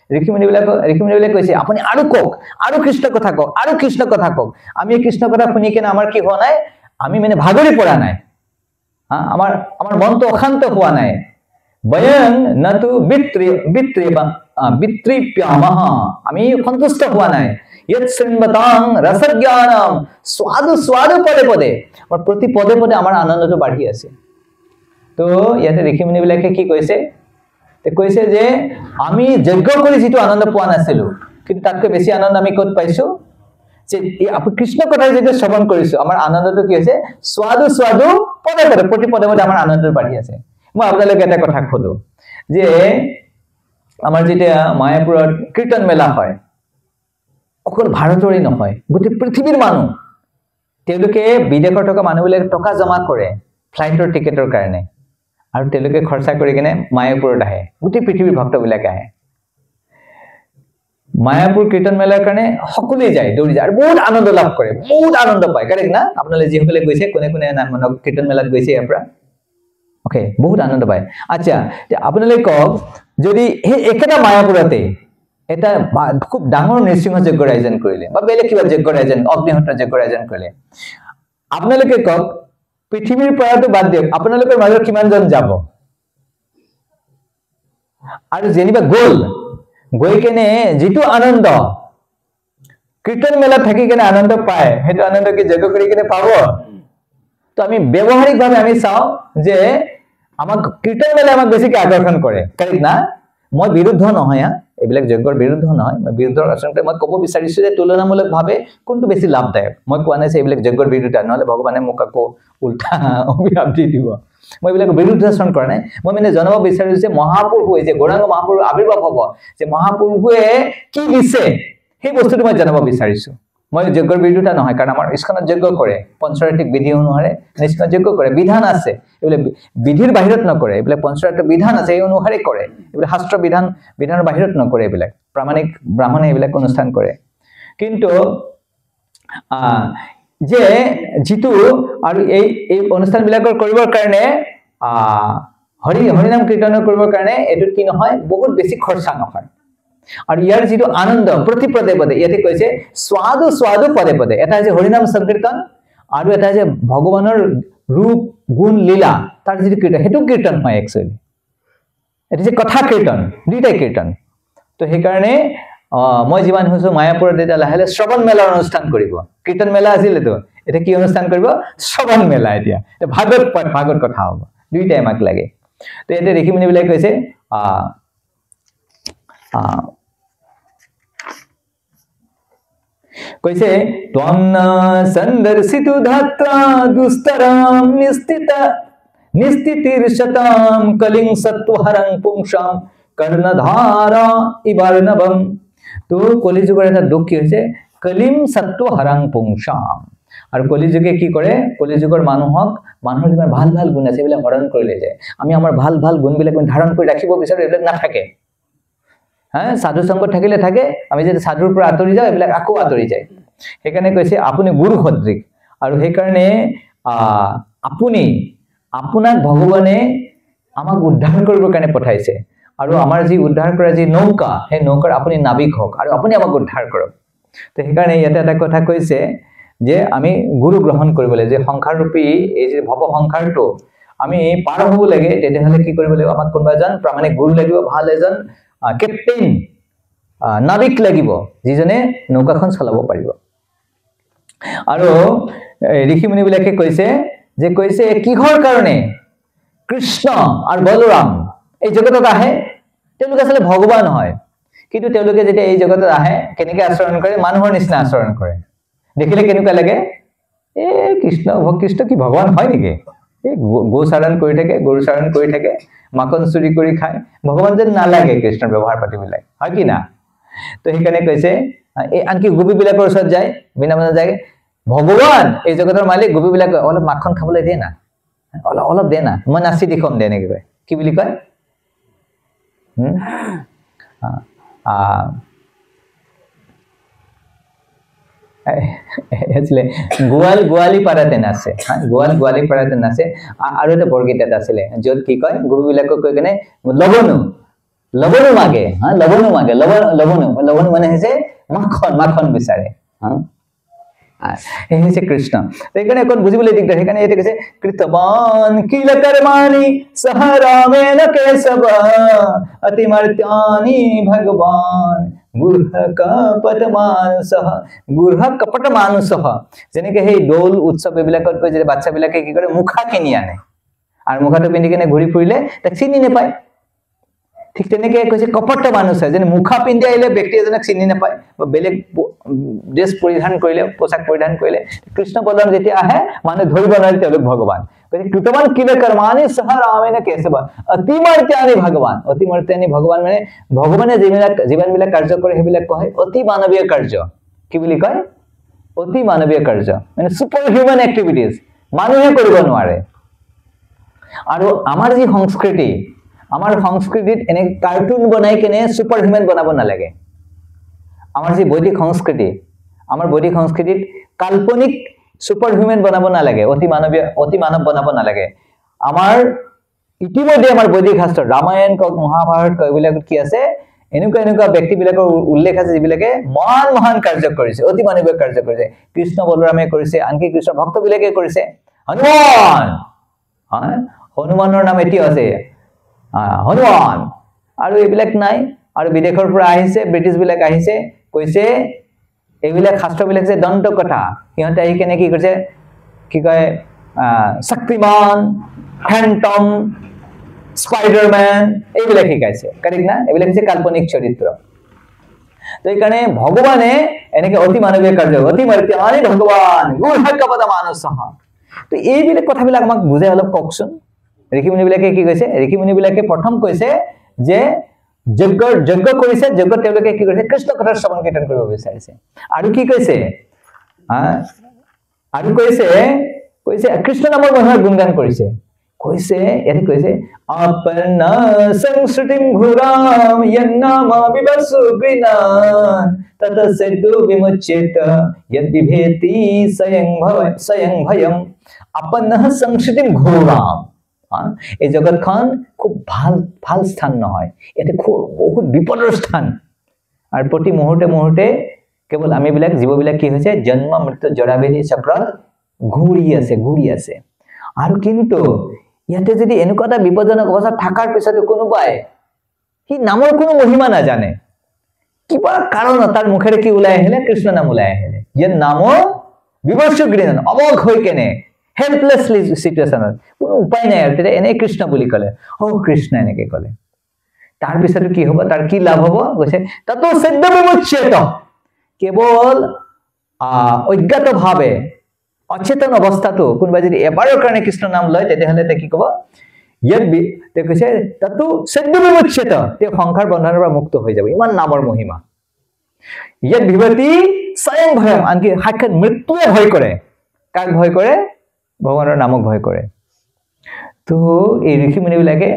ঋষি মুনিবিলাকে কৈছে আপুনি আৰু কওক, আৰু কৃষ্ণ কথা কওক, আৰু কৃষ্ণ কথা কওক। আমি কৃষ্ণ কথা শুনি কেনে আমাৰ কি হোৱা নাই? আমি মানে ভাগৰি পৰা নাই, আমাৰ মনটো অশান্ত হোৱা নাই। বয়ং নতু বিত্ৰিপ্যামহ, আমি সন্তুষ্ট হোৱা নাই। यत् शृण्वतां रसज्ञानम स्वादु स्वादु पदे पदे। और प्रति पदे पदे आमार आनंदটো বাঢ়ি আছে। তো ইয়াতে ঋষি মুনিবিলাকে কি কৈছে? কৈছে যে আমি যজ্ঞ কৰি যিটো আনন্দ পোৱা নাছিলো, কিন্তু তাতকৈ বেছি আনন্দ আমি ক'ত পাইছো? যে কৃষ্ণ কথা যেতিয়া শ্ৰৱণ কৰিছো, আমাৰ আনন্দটো কি হৈছে? স্বাদু স্বাদু পদে পদে, প্ৰতি পদে পদে আমাৰ আনন্দটো বাঢ়ি আছে। মই আপোনালোকে এটা কথা কলো যে আমাৰ যেতিয়া মায়াপুৰত কীৰ্তন মেলা হয়, অকল ভাৰতৰে নহয়, গোটেই পৃথিৱীৰ মানুহ, তেওঁলোকে বিদেশৰ থকা মানুহবিলাকে টকা জমা কৰে ফ্লাইটৰ টিকেটৰ কাৰণে, আৰু তেওঁলোকে খৰচা কৰি কিনে মায়াপুৰত আহে। গোটেই পৃথিৱীৰ ভক্তবিলাক আহে মায়াপুৰ কীৰ্তন মেলাৰ কাৰণে। সকলোৱে যায়, দৌৰি যায়, আৰু বহুত আনন্দ লাভ কৰে, বহুত আনন্দ পায়। কাৰেক্ট না? আপোনালোকে যিসকলে গৈছে, কোনে কোনে কীৰ্তন মেলাত গৈছে ইয়াৰ পৰা? অ'কে, বহুত আনন্দ পায়। আচ্ছা, আপোনালোকে কওক, যদি সেই একেটা মায়াপুৰতে এটা খুব ডাঙৰ নৃসিংহ যজ্ঞৰ আয়োজন কৰিলে বা বেলেগ কিবা যজ্ঞৰ আয়োজন, অগ্নিহোত্ৰ যজ্ঞৰ আয়োজন কৰিলে, আপোনালোকে কওক পৃথিৱীৰ পৰাটো বাদ দিয়ক, আপোনালোকৰ মাজত কিমানজন যাব? আৰু যেনিবা গৈ কেনে যিটো আনন্দ কীৰ্তন মেলাত থাকি কেনে আনন্দ পায়, সেইটো আনন্দ কি যজ্ঞ কৰি কেনে পাব? তো আমি ব্যৱহাৰিকভাৱে আমি চাওঁ যে আমাক কীৰ্তন মেলা আমাক বেছিকৈ আকৰ্ষণ কৰে। কাৰেক্ট না? মই বিৰুদ্ধ নহয়, এইবিলাক যজ্ঞৰ বিৰুদ্ধ নহয়, মই বিৰুদ্ধৰ আচলতে মই ক'ব বিচাৰিছো যে তুলনামূলকভাৱে কোনটো বেছি লাভদায়ক। মই কোৱা নাই যে এইবিলাক যজ্ঞৰ বিৰুদ্ধ, নহ'লে ভগৱানে মোক আকৌ উল্টা অভিশাপ দি দিব। মই এইবিলাক বিৰুদ্ধাচৰণ কৰা নাই। মই মানে জনাব বিচাৰিছো যে মহাপুৰুষে, যে গৌৰাঙ্গ মহাপুৰুষ আৱিৰ্ভাৱ হ'ব, যে মহাপুৰুষে কি দিছে সেই বস্তুটো মই জনাব বিচাৰিছো। মই যজ্ঞৰ বিৰুদ্ধতা নহয়, কাৰণ আমাৰ ইস্কনত যজ্ঞ কৰে, পঞ্চৰাত্ৰিক বিধি অনুসাৰে ইস্কনত যজ্ঞ কৰে, বিধান আছে, এইবিলাক বিধিৰ বাহিৰত নকৰে, এইবিলাক পঞ্চৰাত্ৰিক বিধান আছে, এই অনুসাৰে কৰে। এইবিলাক শাস্ত্ৰ বিধানৰ বাহিৰত নকৰে, এইবিলাক প্ৰামাণিক ব্ৰাহ্মণে এইবিলাক অনুষ্ঠান কৰে। কিন্তু যে যিটো আৰু এই অনুষ্ঠানবিলাকৰ কৰিবৰ কাৰণে হৰিনাম কীৰ্তনৰ কৰিবৰ কাৰণে এইটোত কি নহয়, বহুত বেছি খৰচা নহয়। আৰু ইয়াৰ যিটো আনন্দ প্ৰতি পদে পদে, ইয়াতে কৈছে স্বাদু স্বাদু পদে পদে। এটা হৈছে হৰিনাম সংকীৰ্তন, আৰু এটা হৈছে ভগৱানৰ ৰূপ গুণ লীলা, তাৰ যিটো কীৰ্তন, সেইটো কীৰ্তন হয় একচুৱেলি। এটা যে কথা কীৰ্তন, দুইটাই কীৰ্তন। তো সেইকাৰণে মই যিমান শুনিছো মায়াপুৰত এতিয়া লাহে লাহে শ্ৰৱণ মেলাৰ অনুষ্ঠান কৰিব। কীৰ্তন মেলা আছিলেতো, এতিয়া কি অনুষ্ঠান কৰিব? শ্ৰৱণ মেলা। এতিয়া ভাগৱত কথা হ'ব, দুইটাই আমাক লাগে। তো এতিয়া ঋষি মুনিবিলাকে কৈছে কৈছে ত্বন্ন সন্দৰ্শিতু ধাত্ৰা দুস্তৰাম নিস্থিতিৰ্শতাম কলিং সত্ত্বহৰং পুংসাম কৰ্ণধাৰা ইবাৰ্ণৱম। তো কলিযুগৰ এটা দুখ কি হৈছে? কলিম সত্ত্বহৰং পুংসাম। আৰু কলিযুগে কি কৰে? কলিযুগৰ মানুহৰ যিমান ভাল ভাল গুণ আছে এইবিলাক হৰণ কৰি লৈ যায়। আমি আমাৰ ভাল ভাল গুণবিলাক ধাৰণ কৰি ৰাখিব বিচাৰো, এইবিলাক নাথাকে। সাধু সংগত থাকিলে থাকে, আমি যদি সাধুৰ পৰা আঁতৰি যাওঁ এইবিলাক আকৌ আঁতৰি যায়। সেইকাৰণে কৈছে আপুনি গুৰু সদৃশ, আৰু সেইকাৰণে আপুনি আপোনাক ভগৱানে আমাক উদ্ধাৰ কৰিবৰ কাৰণে পঠাইছে আৰু আমাৰ যি উদ্ধাৰ কৰা যি নৌকা সেই নৌকাৰ আপুনি নাবিক হওক আৰু আপুনি আমাক উদ্ধাৰ কৰক তো সেইকাৰণে ইয়াতে এটা কথা কৈছে যে আমি গুৰু গ্ৰহণ কৰিব লাগে যে সংসাৰ ৰূপী এই যে ভৱ সংসাৰটো আমি পাৰ হ'ব লাগে তেতিয়াহ'লে কি কৰিব লাগিব আমাক কোনোবা এজন প্ৰামাণিক গুৰু লাগিব ভাল এজন কেপ্টেইন নাবিক লাগিব যিজনে নৌকাখন চলাব পাৰিব আৰু ঋষি মুনিবিলাকে কৈছে কিহৰ কাৰণে কৃষ্ণ আৰু বলৰাম এই জগতত আহে তেওঁলোক আসলে ভগৱান হয় কিন্তু তেওঁলোকে যেতিয়া এই জগতত আহে কেনেকৈ আচৰণ কৰে মানুহৰ নিচিনা আচৰণ কৰে দেখিলে কেনেকুৱা লাগে কৃষ্ণ কি ভগৱান হয় নেকি গোচাৰণ কৰি থাকে গৰুচাৰণ কৰি থাকে মাখন চুৰি কৰি খায় ভগৱান যেন নালাগে কৃষ্ণৰ ব্যৱহাৰ পাতিবিলাক হয় কি না তো সেইকাৰণে কৈছে এই আনকি গোপীবিলাকৰ ওচৰত যায় বিনামূলীয়া যায় ভগৱান এই জগতৰ মালিক গোপীবিলাক অলপ মাখন খাবলৈ দিয়ে না অলপ দে না মই নাচি দেখুৱাম দে এনেকৈ কয় কি বুলি কয় গোৱালি পাৰাতে নাচে গোৱালি পাৰাতে নাচে আৰু এটা বৰগীত এটা আছিলে য'ত কি কয় গোপীবিলাকক কৈ কেনে লবনো মাগে লবনো মানে হৈছে মাখন বিচাৰে এই হৈছে কৃষ্ণ সেইকাৰণে অকণ বুজিবলৈ দিগদাৰ সেইকাৰণে এইটো কৈছে কৃতবান কিল কৰ্মাণি সহ ৰামেণ কেশৱ অতিমৰ্ত্যানি ভগৱান গুৰহ কপট মানুষহ যেনেকে সেই দৌল উৎসৱ এইবিলাকত গৈ যে বাচ্চাবিলাকে কি কৰে মুখা কিনি আনে আৰু মুখাটো পিন্ধি কিনে ঘূৰি ফুৰিলে তাক চিনি নাপায় ঠিক তেনেকৈ কৈছে কপট মানুষ হয় যেনে মুখা পিন্ধি আহিলে ব্যক্তি এজনক চিনি নাপায় বা বেলেগ ড্ৰেছ পৰিধান কৰিলে পোছাক পৰিধান কৰিলে কৃষ্ণ বলৰাম যেতিয়া আহে মানুহ ধৰিব নোৱাৰে তেওঁলোক ভগৱান কৈছে কৃতবান কিল কৰ্মাণি সহ ৰামেণ কেশৱ অতিমৰ্ত্যানি ভগৱান মানে ভগৱানে যিমানবিলাক কাৰ্য কৰে সেইবিলাক কয় অতি মানৱীয় কাৰ্য কি বুলি কয় অতি মানৱীয় কাৰ্য মানে সুপাৰ হিউমেন এক্টিভিটিজ মানুহে কৰিব নোৱাৰে আৰু আমাৰ যি সংস্কৃতি আমাৰ সংস্কৃতিত এনে কাৰ্টুন বনাই কেনে সুপাৰ হিউমেন বনাব নালাগে আমাৰ যি বৈদিক সংস্কৃতি আমাৰ বৈদিক সংস্কৃতিত কাল্পনিক সুপাৰ হিউমেন বনাব নালাগে অতি মানৱ বনাব নালাগে আমাৰ ইতিমধ্যে আমাৰ বৈদিক শাস্ত্ৰ ৰামায়ণ কক মহাভাৰত কক এইবিলাকত কি আছে এনেকুৱা ব্যক্তিবিলাকৰ উল্লেখ আছে যিবিলাকে মহান কাৰ্য কৰিছে অতি মানৱীয় কাৰ্য কৰিছে কৃষ্ণ বলৰামে কৰিছে আনকি কৃষ্ণ ভক্তবিলাকে কৰিছে হনুমানৰ নাম এতিয়াও আছে হনুমান আৰু এইবিলাক নাই আৰু বিদেশৰ পৰা আহিছে ব্ৰিটিছবিলাক আহিছে কৈছে এইবিলাক শাস্ত্ৰবিলাক যে দন্ত কথা সিহঁতে আহি কেনে কি কৰিছে কি কয় শক্তিমান ফ্যান্টম স্পাইডাৰম্যান এইবিলাক শিকাইছে কাৰেক্ট না এইবিলাক হৈছে কাল্পনিক চৰিত্ৰ তো এইকাৰণে ভগৱানে এনেকৈ অতি মানৱীয় কাৰ্য অতিমৰ্ত্যানি ভগৱান গুৰহকপট মানুষহ তো এইবিলাক কথাবিলাক আমাক বুজাই অলপ কওকচোন ঋষি মুনিবিলাকে কি কৈছে ঋষি মুনিবিলাকে প্ৰথম কৈছে যে যজ্ঞ কৰিছে যজ্ঞ তেওঁলোকে কি কৰিছে কৃষ্ণ কথাৰ শ্ৰৱণ কীৰ্তন কৰিব বিচাৰিছে আৰু কি কৈছে আৰু কৈছে কৃষ্ণ নামৰ মহিমাৰ গুণগান কৰিছে ইয়াতে কৈছে আপন সংস্কৃতিম ঘোৰাম য়ন্নাম বিবসু গৃণান তত সেদু বিমুচ্যেত যদ বিভেতি স্বয়ং ভয়ম আপন সংস্কৃতিম ঘোৰাম এই জগতখন খুব ভাল স্থান নহয় এতে বহুত বিপদৰ স্থান আৰু প্ৰতি মুহূৰ্তে কেৱল আমিবিলাক জীৱবিলাক কি হৈছে জন্ম মৃত্যু জৰা ব্যাধি চক্ৰত ঘূৰি আছে আৰু কিন্তু ইয়াতে যদি এনেকুৱা এটা বিপদজনক অৱস্থা থাকাৰ পিছতো কোনোবাই সি নামৰ কোনো মহিমা নাজানে কিবা কাৰণ তাৰ মুখেৰে কি ওলাই আহিলে কৃষ্ণ নাম ওলাই আহিলে ইয়াৰ নাম বিবস্য গৃণন অমোঘ হৈ কেনে হেল্পলেছলি সিচুৱেশ্যনত কোনো উপায় নাই আৰু তেতিয়া এনে কৃষ্ণ বুলি ক'লে কৃষ্ণ এনেকৈ ক'লে তাৰপিছতো কি হ'ব তাৰ কি লাভ হ'ব কৈছে তাতো সদ্য বিমুচ্যেত কেৱল অজ্ঞাতভাৱে অচেতন অৱস্থাটো কোনোবা যদি এবাৰৰ কাৰণে কৃষ্ণ নাম লয় তেতিয়াহ'লে কি ক'ব তেওঁ কৈছে তাতো সদ্য বিমুচ্যেত তেওঁ সংসাৰ বন্ধনৰ পৰা মুক্ত হৈ যাব ইমান নামৰ মহিমা ইয়াত বিভতি স্বয়ং ভয়ম আনকি সাক্ষাৎ মৃত্যুৱে ভয় কৰে কাক ভয় কৰে ভগৱানৰ নামক ভয় কৰে তো এই ঋষি মুনিবিলাকে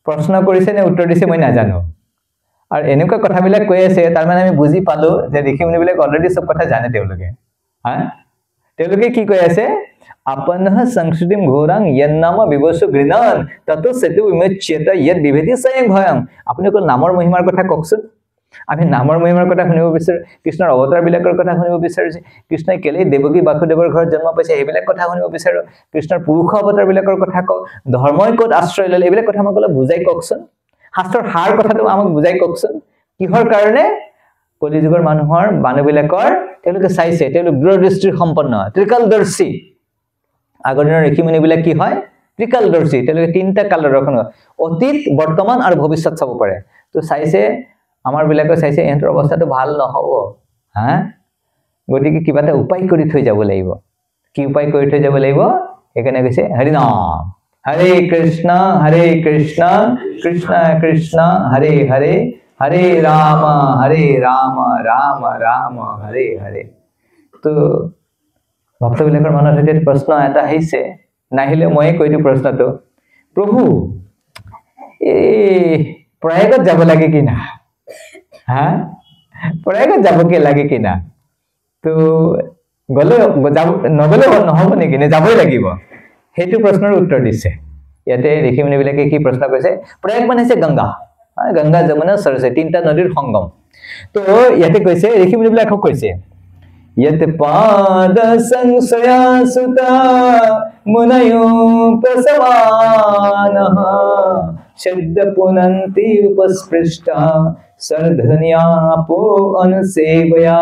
প্ৰশ্ন কৰিছে নে উত্তৰ দিছে মই নাজানো আৰু এনেকুৱা কথাবিলাক কৈ আছে তাৰ মানে আমি বুজি পালো যে ঋষি মুনিবিলাক অলৰেডি সব কথা জানে তেওঁলোকে তেওঁলোকে কি কৈ আছে अपनः संस्कृतिं घोरां यन्नाम विवसु घृणान ततो सेतु विमुच्येत यद विभेति स्वयं भयं আপুনি কোন নামৰ মহিমাৰ কথা কওকচোন আমি নামৰ মহিমাৰ কথা শুনিব বিচাৰ কৃষ্ণৰ অৱতাৰ বিলাকৰ কথা শুনিব বিচাৰিছে কৃষ্ণই কেলে দেৱকী বাসুদেৱৰ ঘৰত জন্ম পাইছে এইবিলাক কথা শুনিব বিচাৰো কৃষ্ণৰ পুৰুষ অৱতাৰ বিলাকৰ কথা ক ধৰ্মই ক'ত আশ্ৰয় ললে এইবিলাক কথা আমাক বুজাই কওকচোন শাস্ত্ৰৰ সাৰ কথাটো আমাক বুজাই কওকচোন কিহৰ কাৰণে কলিযুগৰ মানুহৰ বানুবিলাকৰ তেওঁলোকে চাইছে তেওঁলোক দূৰদৃষ্টি সম্পন্ন ত্ৰিকালদৰ্শী আগৰ দিনৰ ঋষিমুনি বিলাক কি হয় ত্ৰিকালদৰ্শী তেওঁলোকে তিনটা কালৰ দৰ্শন অতীত বৰ্তমান আৰু ভৱিষ্যত চাব পাৰে তো চাইছে আমাৰ বিলাকে চাইছে এন্তৰ অৱস্থাটো ভাল নহব হা গতিকে কিবা এটা উপায় কৰি থৈ যাব লাগিব কি উপায় কৰি থৈ যাব লাগিব এখানে কৈছে হৰি নাম হৰে কৃষ্ণ কৃষ্ণ কৃষ্ণ হৰে হৰে हरे राम राम राम हरे हरे तो भक्त बिलाकर मनर हेतु प्रश्न এটা আহিছে নাহিলে মই কইটো প্ৰশ্নটো প্ৰভু এ প্ৰয়াগত যাব লাগে কি না হা প্ৰয়াগত যাব কি লাগে কি না তো গলে যাব নগলে নহব নেকি নে যাবই লাগিব হেতু প্ৰশ্নৰ উত্তৰ দিছে ইয়াতে ঋষিমুনি বিলাকে কি প্ৰশ্ন কৰিছে প্ৰয়াগ মানে হৈছে গংগা गंगा जमुना सरस्वती तीनटा नदीर संगम तो याते কৈছে ঋষিমুনি বিলাকক কৈছে यत पाद संशया सुता मुनयो प्रसवानः शब्द पुनन्ति उपस्पृष्टा सरधन्यापो अनुसेवया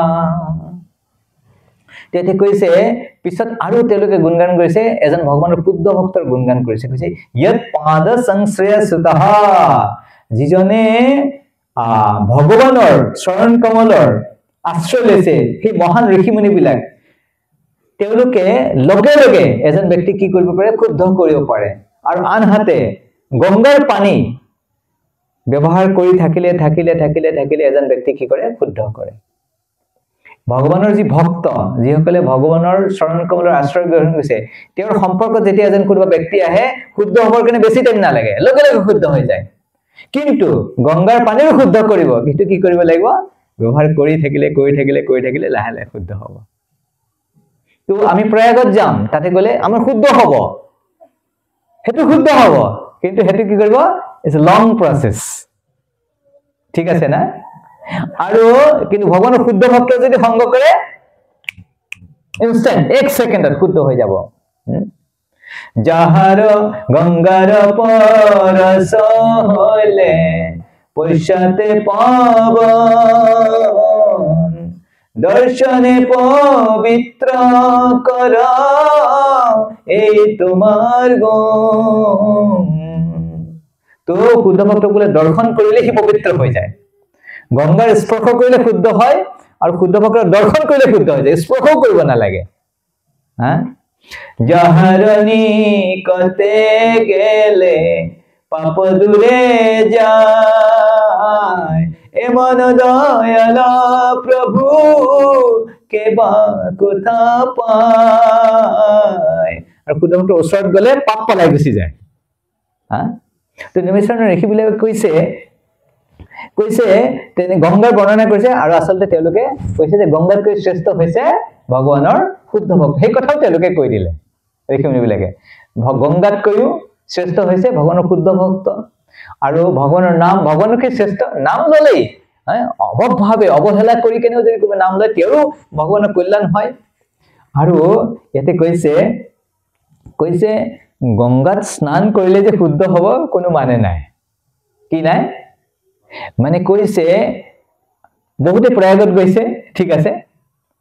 তেতে কৈছে পিছত আৰু তেওঁলোকে গুণগান কৰিছে এজন ভগৱানৰ শুদ্ধ ভক্তৰ গুণগান কৰিছে কৈছে यत पाद संशया सुता जिजने भगवाনৰ চৰণ কমলৰ আশ্ৰয় লৈছে সেই মহান ঋষিমুনি বিলাক তেওঁলোকে লগে লগে এজন ব্যক্তি কি কৰিব পাৰে শুদ্ধ কৰিব পাৰে আৰু আনহাতে গংগাৰ পানী ব্যৱহাৰ কৰি থাকিলে এজন ব্যক্তি কি কৰে শুদ্ধ কৰে ভগৱানৰ যি ভক্ত যিসকলে ভগৱানৰ চৰণ কমলৰ আশ্ৰয় গ্ৰহণ কৰিছে তেওঁৰ সম্পৰ্ক যেতিয়া এজন কোনোবা ব্যক্তি আহে শুদ্ধ হবৰ কাৰণে বেছি টাইম নালাগে লগে লগে শুদ্ধ হৈ যায় কিন্তু গংগাৰ পানীৰ শুদ্ধ কৰিব কিন্তু কি কৰিব লাগিব ব্যৱহাৰ কৰি থাকিলে লাহে লাহে শুদ্ধ হ'ব তো আমি প্ৰয়াগত যাম তাতে গলে আমাৰ শুদ্ধ হ'ব হেতু শুদ্ধ হ'ব কিন্তু হেতু কি কৰিব ইজ এ লং প্ৰসেস ঠিক আছে না আৰু কিন্তু ভগৱানৰ শুদ্ধ ভক্ত যদি সংগ কৰে ইনস্ট্যান্ট 1 সেকেন্ডত শুদ্ধ হৈ যাব যাহার গঙ্গার পরশ হলে পৈশাতে পাবন দর্শনে পবিত্র কর এই তোমার গুণ তো শুদ্ধ ভক্ত বলে দর্শন কৰিলে কি পবিত্ৰ হৈ যায় গঙ্গাৰ স্পৰ্শ কৰিলে শুদ্ধ হয় আৰু শুদ্ধ ভক্তৰ দৰ্শন কৰিলে শুদ্ধ হৈ যায় স্পৰ্শ কৰিব নালাগে হা जहरनी कते गेले पाप दूरे जाय एमन दयाल प्रभु के बा कोथा पाय और खुदमটো ওচৰত গলে পাপ পলাই গুছি যায় হা তো নিমিষৰণৰ ঋষি বিলাকে কৈছে তেনে গংগাৰ বৰ্ণনা কৰিছে আৰু আসলতে তেওঁলোকে কৈছে যে গংগাতকৈ শ্ৰেষ্ঠ হৈছে ভগৱানৰ শুদ্ধ ভক্ত সেই কথাও তেওঁলোকে কৈ দিলে ঋষিমুনি বিলাকে গংগাতকৈও শ্ৰেষ্ঠ হৈছে ভগৱানৰ শুদ্ধ ভক্ত আৰু ভগৱানৰ নাম ভগৱানকে শ্ৰেষ্ঠ নাম ললেই অবভাৱে অবহেলা কৰি কেনেও যদি কোনোবা নাম লয় তেওঁ ভগৱানৰ কল্যাণ হয় আৰু ইয়াতে কৈছে গংগাত স্নান কৰিলে যে শুদ্ধ হ'ব কোনো মানে নাই কি নাই মানে কৈছে বহুতে প্ৰয়াগত গৈছে ঠিক আছে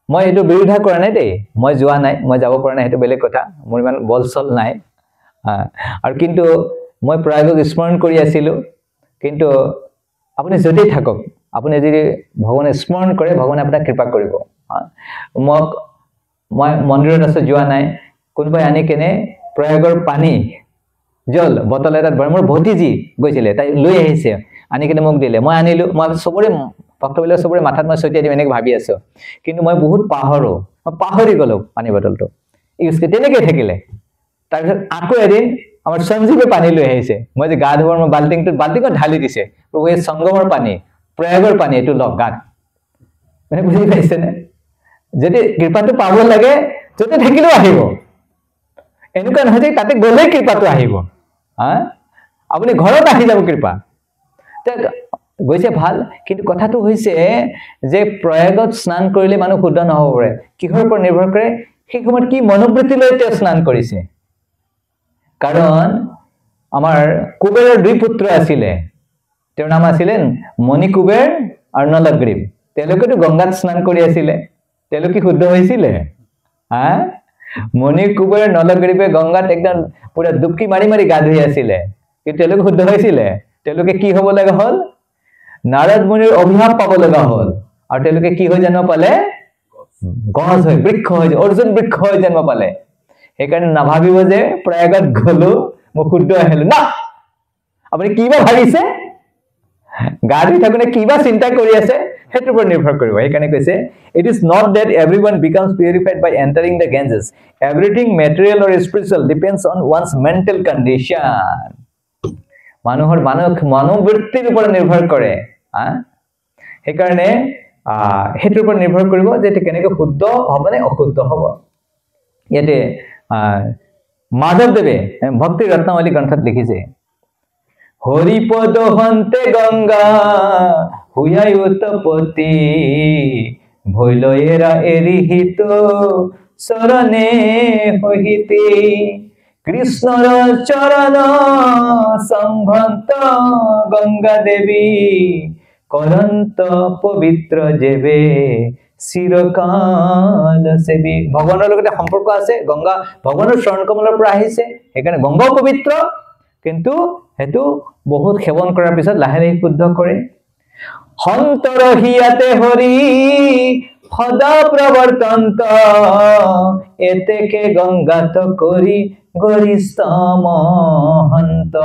মই এটো বিৰোধা কৰা নাই দেই মই যোৱা নাই মই যাব পৰা নাই এটো বেলেগ কথা মোৰ ইমান বলছল নাই আৰু কিন্তু মই প্ৰয়াগক স্মৰণ কৰি আছিলো কিন্তু আপুনি যদি থাকক আপুনি যদি ভগৱানক স্মৰণ কৰে ভগৱানে আপোনাক কৃপা কৰিব মই মন্দিৰত আছে যোৱা নাই কোনবাই আনি কেনে প্ৰয়াগৰ পানী জল বটল এটা মোৰ ভতিজি গৈছিলে তাই লৈ আহিছে আনি কেনে মোক দিলে মই আনিলো মই সবৰে ভক্তবিলাক সবৰে মাথাত মই ছটিয়াই দিম এনেক ভাবি আছো কিন্তু মই বহুত পাহৰি গলো পানী বটলটো ইউজ কৰি তেনেকৈ থাকিলে তাৰপিছত আকৌ এদিন আমাৰ সঞ্জীৱে পানী লৈ আহিছে মই যে গা ধোৱাৰ মই বাল্টিংত ঢালি দিছে প্ৰভু এই সংগমৰ পানী প্ৰয়াগৰ পানী এটো লগ গাত মানে বুজি পাইছে নে যদি কৃপাটো পাব লাগে যতে থাকিলেও আহিব এনেকুৱা নহয় যে তাতে গ'লেই কৃপাটো আহিব আপুনি ঘৰত আহি যাব কৃপা গৈছে ভাল কিন্তু কথাটো হৈছে যে প্ৰয়াগত স্নান কৰিলে মানুহ শুদ্ধ নহ'ব পাৰে কিহৰ ওপৰত নিৰ্ভৰ কৰে সেই সময়ত কি মনোবৃত্তি লৈ তেওঁ স্নান কৰিছে কাৰণ আমাৰ কুবেৰৰ দুই পুত্ৰ আছিলে তেওঁৰ নাম আছিলে মণি কুবেৰ আৰু নলগ্ৰীব তেওঁলোকেতো গংগাত স্নান কৰি আছিলে তেওঁলোকে শুদ্ধ হৈছিলে মণি কুবেৰ নলগ্ৰীবে গংগাত একদম পুৰা ডুবকি মাৰি মাৰি গা ধুই আছিলে কিন্তু তেওঁলোকে শুদ্ধ হৈছিলে তেওঁলোকে কি হ'ব লগা হ'ল নাৰদ মুনিৰ অভিশাপ পাব লগা হ'ল আৰু তেওঁলোকে কি হৈ জন্ম পালে গছ হৈ বৃক্ষ হৈ অৰ্জুন বৃক্ষ হৈ জন্ম পালে সেইকাৰণে নাভাবিব যে প্ৰয়াগত গ'লো মই শুদ্ধ আহিলো না আপুনি কিবা ভাবিছে গা ধুই থাকোঁতে কিবা চিন্তা কৰি আছে সেইটোৰ ওপৰত নিৰ্ভৰ কৰিব সেইকাৰণে কৈছে it is not that everyone becomes purified by entering the Ganges everything material or spiritual depends on one's mental condition মানুহৰ মনোবৃত্তিৰ ওপৰত নিৰ্ভৰ কৰে সেইকাৰণে সেইটোৰ ওপৰত নিৰ্ভৰ কৰিব যে কেনেকৈ শুদ্ধ হ'ব নে অশুদ্ধ হ'ব ইয়াতে মাধৱদেৱে ভক্তি ৰত্নাৱলী গ্ৰন্থত লিখিছে হৰিপদ হন্তে গংগা হুয়াই উৎপত্তি ভৈলয়েৰা এৰিহিত চৰণে সহিতে কৃষ্ণৰ চৰণ সম্ভন্ত গংগা দেৱী কৰন্ত পবিত্ৰ যেবে চিৰকাল সেবী ভগৱানৰ লগতে সম্পৰ্ক আছে গংগা ভগৱানৰ চৰণ কমলৰ পৰা আহিছে সেইকাৰণে গংগাও পবিত্ৰ কিন্তু হেতু বহুত সেৱন কৰাৰ পিছত লাহে লাহে শুদ্ধ কৰে হন্তৰ হিয়াতে হৰি সদা প্ৰৱৰ্তন্ত এতেকে গংগাত কৰি গৰিষ্ঠ মহন্ত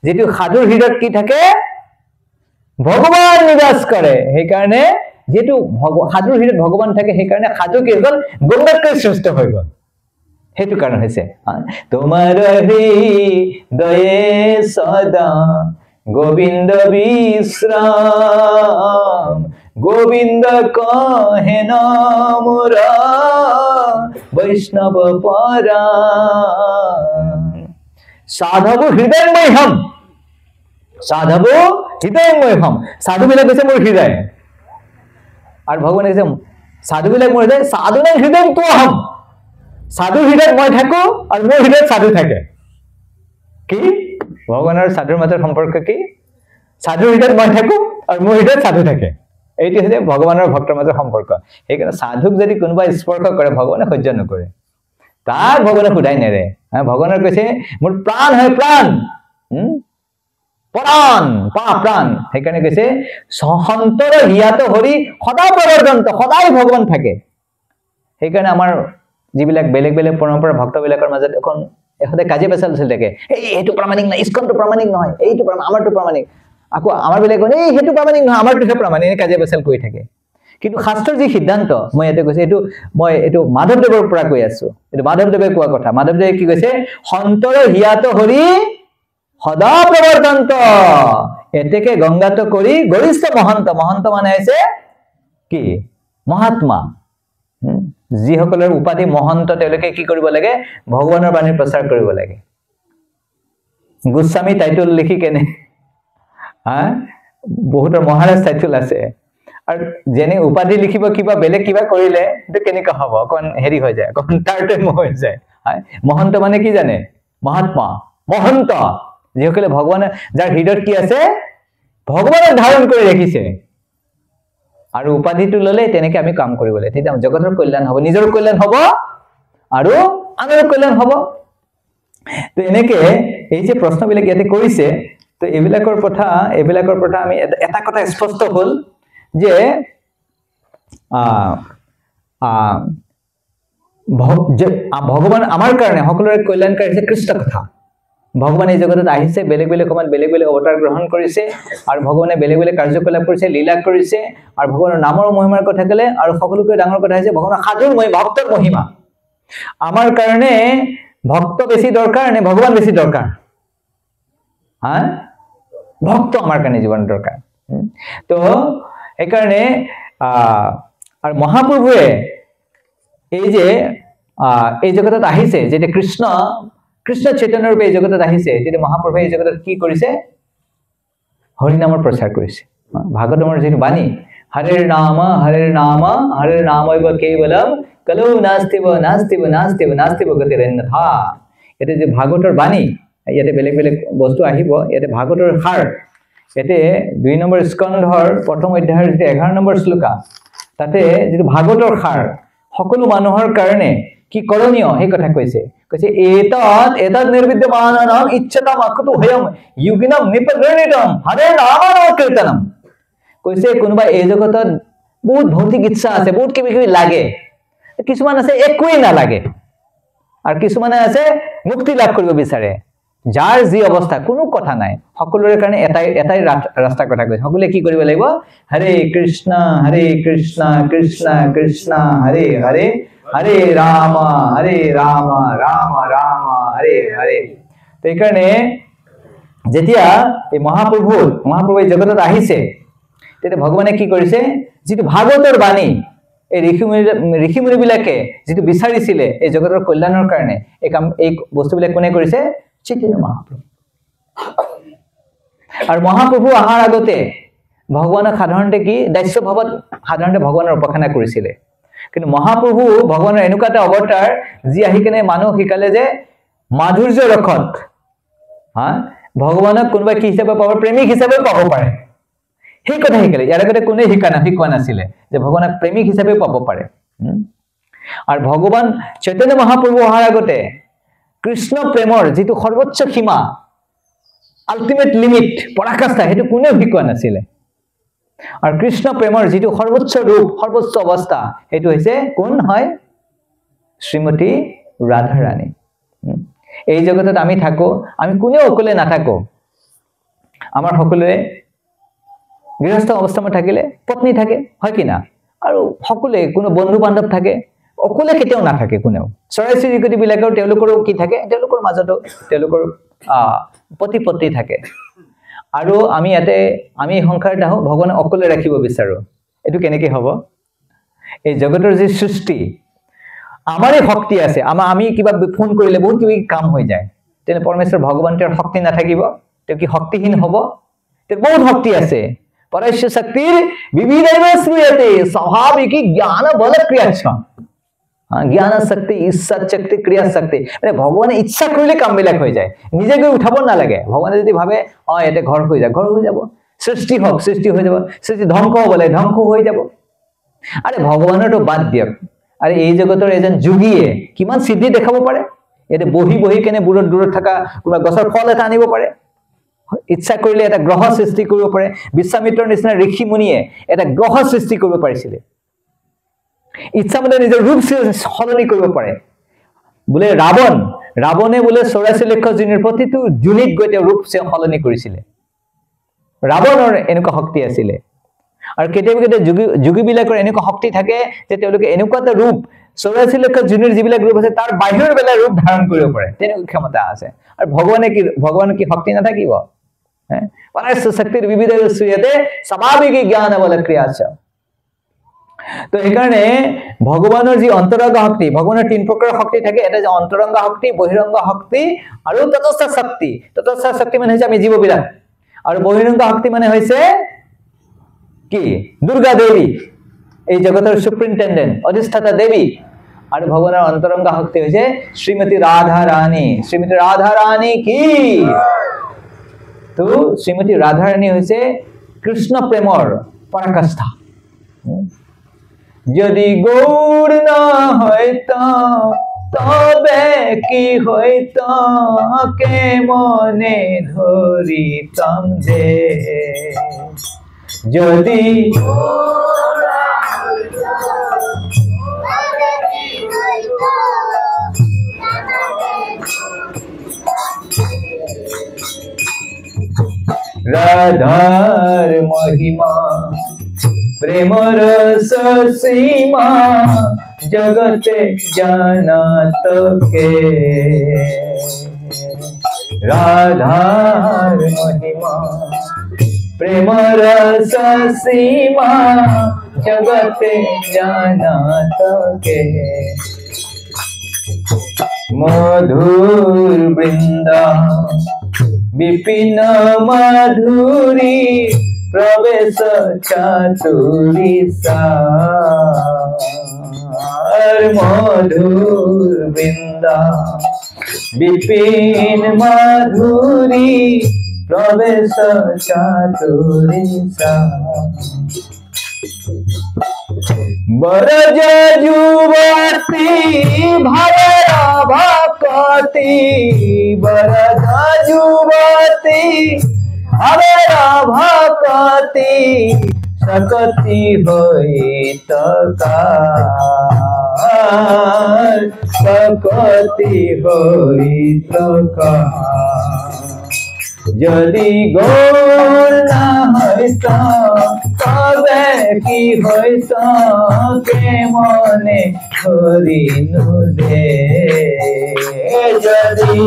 যেটো সাধুৰ হৃদয়ত কি থাকে ভগৱান নিবাস কৰে সেইকাৰণে যেটো সাধুৰ হৃদয়ত ভগৱান থাকে সেইকাৰণে সাধু কি হ'ল গংগাতকৈ শ্ৰেষ্ঠ হৈ গ'ল হেতু কাৰণ হৈছে তোমাৰ হৃদয়ে সদা গোবিন্দ বিশ্ৰাম গোবিন্দ কহে নামৰ বৈষ্ণৱ পৰাম সাধৱ হৃদয়ময় হম সাধৱ হৃদয়ময় হম সাধু বিলাক কৈছে মোৰ হৃদয় আৰু ভগৱানে কৈছে সাধু বিলাক মোৰ হৃদয় সাধু নাই হৃদয় তো হম সাধু হৃদয়ত মই থাকো আৰু মোৰ হৃদয়ত সাধু থাকে কি ভগৱানৰ সাধুৰ মাজৰ সম্পৰ্ক কি সাধু হৃদয়ত মই থাকো আৰু মোৰ হৃদয়ত সাধু থাকে এইটো হৈছে ভগৱানৰ ভক্তৰ মাজৰ সম্পৰ্ক সেইকাৰণে সাধুক যদি কোনোবা স্পৰ্শ কৰে ভগৱানে সহ্য নকৰে তাক ভগৱানে সুধাই নেৰে ভগৱানৰ কৈছে মোৰ প্ৰাণ হয় প্ৰাণ প্ৰাণ প্ৰাণ সেইকাৰণে কৈছে সন্তৰ হিয়াত হৰি সদা প্ৰৱৰ্তন্ত সদায় ভগৱান থাকে সেইকাৰণে আমাৰ যিবিলাক বেলেগ বেলেগ পৰম্পৰা ভক্তবিলাকৰ মাজত এখন এখতে কাজে পেছাল চলি থাকে এইটো প্ৰামাণিক নহয় ইস্কনটো প্ৰামাণিক নহয় এইটো আমাৰটো প্ৰামাণিক আকৌ আমাৰ বেলেগ এই হেতু প্ৰামাণিক নহয় আমাৰটোহে প্ৰামাণিক কাজে পেছাল কৰি থাকে কিন্তু শাস্ত্ৰৰ যি সিদ্ধান্ত মই ইয়াতে কৈছে এইটো মাধৱদেৱৰ পৰা কৈ আছো এইটো মাধৱদেৱে কোৱা কথা মাধৱদেৱে কি কৈছে সন্তৰ হিয়াত হৰি সদা প্ৰৱৰ্তন্ত এতেকে গংগাত কৰি গৰিষ্ঠ মহন্ত মহন্ত মানে হৈছে কি মহাত্মা যিসকলৰ উপাধি মহন্ত তেওঁলোকে কি কৰিব লাগে ভগৱানৰ বাণী প্ৰচাৰ কৰিব লাগে গোস্বামী টাইটেল লিখি কেনে বহুতৰ মহাৰাজ টাইটেল আছে আৰু যেনে উপাধি লিখিব কিবা বেলেগ কিবা কৰিলে তো কেনেকা হ'ব কোন হেৰি হৈ যায় কোন টাৰ্টেম হৈ যায় মহন্ত মানে কি জানে মহাত্মা মহন্ত যিসকলে ভগৱানৰ যাৰ হৃদয়ত কি আছে ভগৱানক ধাৰণ কৰি ৰাখিছে আৰু উপাধিটো ললে তেনেকে আমি কাম কৰিবলৈ তেতিয়া জগতৰ কল্যাণ হ'ব নিজৰ কল্যাণ হ'ব আৰু আনৰ কল্যাণ হ'ব তো এনেকে এই যে প্ৰশ্নবিলাক ইয়াতে কৰিছে তো এইবিলাকৰ কথা আমি এটা কথা স্পষ্ট হ'ল যে ভগৱান আমাৰ কাৰণে সকলোৰে কল্যাণকাৰী হৈছে কৃষ্ণ কথা ভগৱান এই জগতত আহিছে বেলেগ বেলেগ সময়ত বেলেগ বেলেগ অৱতাৰ গ্ৰহণ কৰিছে আৰু ভগৱানে বেলেগ বেলেগ কাৰ্যকলাপ কৰিছে লীলা কৰিছে আৰু ভগৱানৰ নামৰ মহিমাৰ কথা ক'লে আৰু সকলোতকৈ ডাঙৰ কথা হৈছে ভগৱানৰ সাধুৰ ভক্তৰ মহিমা আমাৰ কাৰণে ভক্ত বেছি দৰকাৰ নে ভগৱান বেছি দৰকাৰ ভক্ত আমাৰ কাৰণে জীৱন দৰকাৰ তো এইকাৰণে আৰু মহাপ্ৰভুৱে এই যে এই জগতত আহিছে, যেতিয়া কৃষ্ণ চৈতন্য ৰূপে এই জগতত আহিছে, তেতিয়া মহাপ্ৰভুৱে এই জগতত কি কৰিছে? হৰিনামৰ প্ৰচাৰ কৰিছে। ভাগৱতৰ যিটো বাণী, হৰেৰ নাম নামৈব কেৱলম কলৌ নাস্তিব নাস্তিব নাস্তিব নাস্তিব গতিৰন্যথা। ইয়াতে যে ভাগৱতৰ বাণী, ইয়াতে বেলেগ বেলেগ বস্তু আহিব। ইয়াতে ভাগৱতৰ সাৰ, ইয়াতে 2 নম্বৰ স্কন্ধৰ 1ম অধ্যায়ৰ যিটো 11 নম্বৰ শ্লোকা, তাতে যিটো ভাগৱতৰ সাৰ সকলো মানুহৰ কাৰণে কি কৰণীয় সেই কথা কৈছে। এতৎ নিৰ্বিদ্যমানানাম ইচ্ছতাম অকুতোভয়ম যোগিনম নিপগৃহীতম হৰে নাম কীৰ্তনম। কৈছে কোনোবা এই জগতত বহুত ভৌতিক ইচ্ছা আছে, বহুত কিবা কিবি লাগে, কিছুমান আছে একোৱেই নালাগে, আৰু কিছুমানে আছে মুক্তি লাভ কৰিব বিচাৰে। যাৰ যি অৱস্থা কোনো কথা নাই, সকলোৰে কাৰণে এটাই ৰাস্তাৰ কথা কৈছে। সকলোৱে কি কৰিব লাগিব? হৰে কৃষ্ণ কৃষ্ণ কৃষ্ণ হৰে হৰে হৰে ৰাম ৰাম ৰাম হৰে হৰে। তো এইকাৰণে যেতিয়া এই মহাপ্ৰভু এই জগতত আহিছে, তেতিয়া ভগৱানে কি কৰিছে? যিটো ভাগৱতৰ বাণী, এই ঋষিমুনিবিলাকে যিটো বিচাৰিছিলে এই জগতৰ কল্যাণৰ কাৰণে, এই বস্তুবিলাক কোনে কৰিছে? চৈতন্য মহাপ্ৰভু। আৰু মহাপ্ৰভু অহাৰ আগতে ভগৱানক সাধাৰণতে কি দাস্য ভাৱত সাধাৰণতে ভগৱানৰ উপাসনা কৰিছিলে। কিন্তু মহাপ্ৰভু ভগৱানৰ এনেকুৱা এটা অৱতাৰ যি আহি কেনে মানুহ শিকালে যে মাধুৰ্য ৰসত ভগৱানক কোনোবা কি হিচাপে পাব? প্ৰেমিক হিচাপে পাব পাৰে, সেই কথা শিকালে। ইয়াৰ আগতে কোনে শিকোৱা নাছিলে যে ভগৱানক প্ৰেমিক হিচাপে পাব পাৰে। আৰু ভগৱান চৈতন্য মহাপ্ৰভু অহাৰ আগতে কৃষ্ণ প্ৰেমৰ যিটো সৰ্বোচ্চ সীমা, আল্টিমেট লিমিট, পৰাকাষ্ঠা, সেইটো কোনেও শিকোৱা নাছিলে। আৰু কৃষ্ণ প্ৰেমৰ যিটো সৰ্বোচ্চ ৰূপ, সৰ্বোচ্চ অৱস্থা, সেইটো হৈছে কোন হয়? শ্ৰীমতী ৰাধা ৰাণী। এই জগতত আমি থাকো, আমি কোনেও অকলে নাথাকো। আমাৰ সকলোৱে গৃহস্থ অৱস্থাত থাকিলে পত্নী থাকে, হয় কি না? আৰু সকলোৱে কোনো বন্ধু বান্ধৱ থাকে, অকলে কেতিয়াও নাথাকে কোনেও। চৰাই চিৰিকটি বিলাকৰ তেওঁলোকৰো কি থাকে? তেওঁলোকৰ মাজতো তেওঁলোকৰ পতি পত্নী থাকে। আৰু আমি সংসাৰত আহো, ভগৱানে অকলে ৰাখিব বিচাৰো। এইটো কেনেকে হ'ব? এই জগতৰ যি সৃষ্টি, আমাৰে শক্তি আছে। আমি কিবা ফোন কৰিলে বহুত কিবা কাম হৈ যায়। তেনে পৰমেশ্বৰ ভগৱান তেওঁৰ শক্তি নাথাকিব? তেওঁ কি শক্তিহীন হ'ব? তেওঁৰ বহুত শক্তি আছে। পৰস্য শক্তিৰ বিবিধৈব শ্ৰূয়তে স্বাভাৱিক জ্ঞান বল ক্ৰিয়াচ্ছ। জ্ঞান শক্তি, ইচ্ছা শক্তি, ক্ৰিয়া শক্তি, মানে ভগৱানে ইচ্ছা কৰিলে কামবিলাক হৈ যায়, নিজে গৈ উঠাব নালাগে। ভগৱানে যদি ভাবে ইয়াতে ঘৰ হৈ যায়, ঘৰ হৈ যাব। সৃষ্টি হওক, সৃষ্টি হৈ যাব। সৃষ্টি ধ্বংস হ'ব লাগে, ধ্বংস হৈ যাব। আৰে ভগৱানৰতো বাদ দিয়ক, আৰে এই জগতৰ এজন যোগীয়ে কিমান সিদ্ধি দেখাব পাৰে। ইয়াতে বহি কেনে দূৰত থকা কোনোবা গছৰ ফল এটা আনিব পাৰে। ইচ্ছা কৰিলে এটা গ্ৰহ সৃষ্টি কৰিব পাৰে। বিশ্বামিত্ৰৰ নিচিনা ঋষি মুনিয়ে এটা গ্ৰহ সৃষ্টি কৰিব পাৰিছিলে। ইচ্ছা মতে নিজৰ ৰূপ সলনি কৰিব পাৰে। বোলে ৰাৱণে বোলে 84 লক্ষ যোনিৰ প্ৰতিটো যোনিত গৈ তেওঁ ৰূপ সলনি কৰিছিলে। ৰাৱণৰ এনেকুৱা শক্তি আছিলে। আৰু কেতিয়াবা যোগীবিলাকৰ এনেকুৱা শক্তি থাকে যে তেওঁলোকে এনেকুৱা এটা ৰূপ 84 লক্ষ যোনিৰ যিবিলাক ৰূপ আছে তাৰ বাহিৰৰ বেলা ৰূপ ধাৰণ কৰিব পাৰে, তেনেকুৱা ক্ষমতা আছে। আৰু ভগৱানৰ কি শক্তি নাথাকিব? পৰস্য শক্তিৰ বিবিধৈব শ্ৰূয়তে স্বাভাৱিক জ্ঞান বল ক্ৰিয়াচ্ছ। তো সেইকাৰণে ভগৱানৰ যি অন্তৰংগ শক্তি, ভগৱানৰ 3 প্ৰকাৰৰ শক্তি থাকে। এটা যে অন্তৰংগ শক্তি, বহিৰংগ শক্তি আৰু তটস্থ শক্তি। তটস্থ শক্তি মানে হৈছে আমি জীৱবিলাক, আৰু বহিৰংগ শক্তি মানে হৈছে কি? দুৰ্গা দেৱী, এই জগতৰ সুপ্ৰিনটেণ্ডেণ্ট, অধিষ্ঠাতা দেৱী। আৰু ভগৱানৰ অন্তৰংগ শক্তি হৈছে শ্ৰীমতী ৰাধা ৰাণী। শ্ৰীমতী ৰাধা ৰাণী কি? তো শ্ৰীমতী ৰাধা ৰাণী হৈছে কৃষ্ণ প্ৰেমৰ পৰাকাষ্ঠা। যদি গৌৰ না হয়ত তবে কি হয়ত, কে মনে ধরিতাম যে। যদি রাধার মহিমা প্রেম রস সীমা জগতে জানাত কে। রাধার মহিমা প্রেম রস সীমা জগতে জানাত কে। মধুর বৃন্দা বিপিন মাধুরী প্রবেশ চাতুরী সার মধুর বৃন্দা বিপিন মাধুরী প্রবেশ চাতুরী সার বরজ যুবতী ভাবের ভকতি বরজ যুবতী ভাবের ভকতি সকতি হইত কার সকতি হইত কার যদি গৌর না হইত তবে কি হইত কে মনে করিনু দে যদি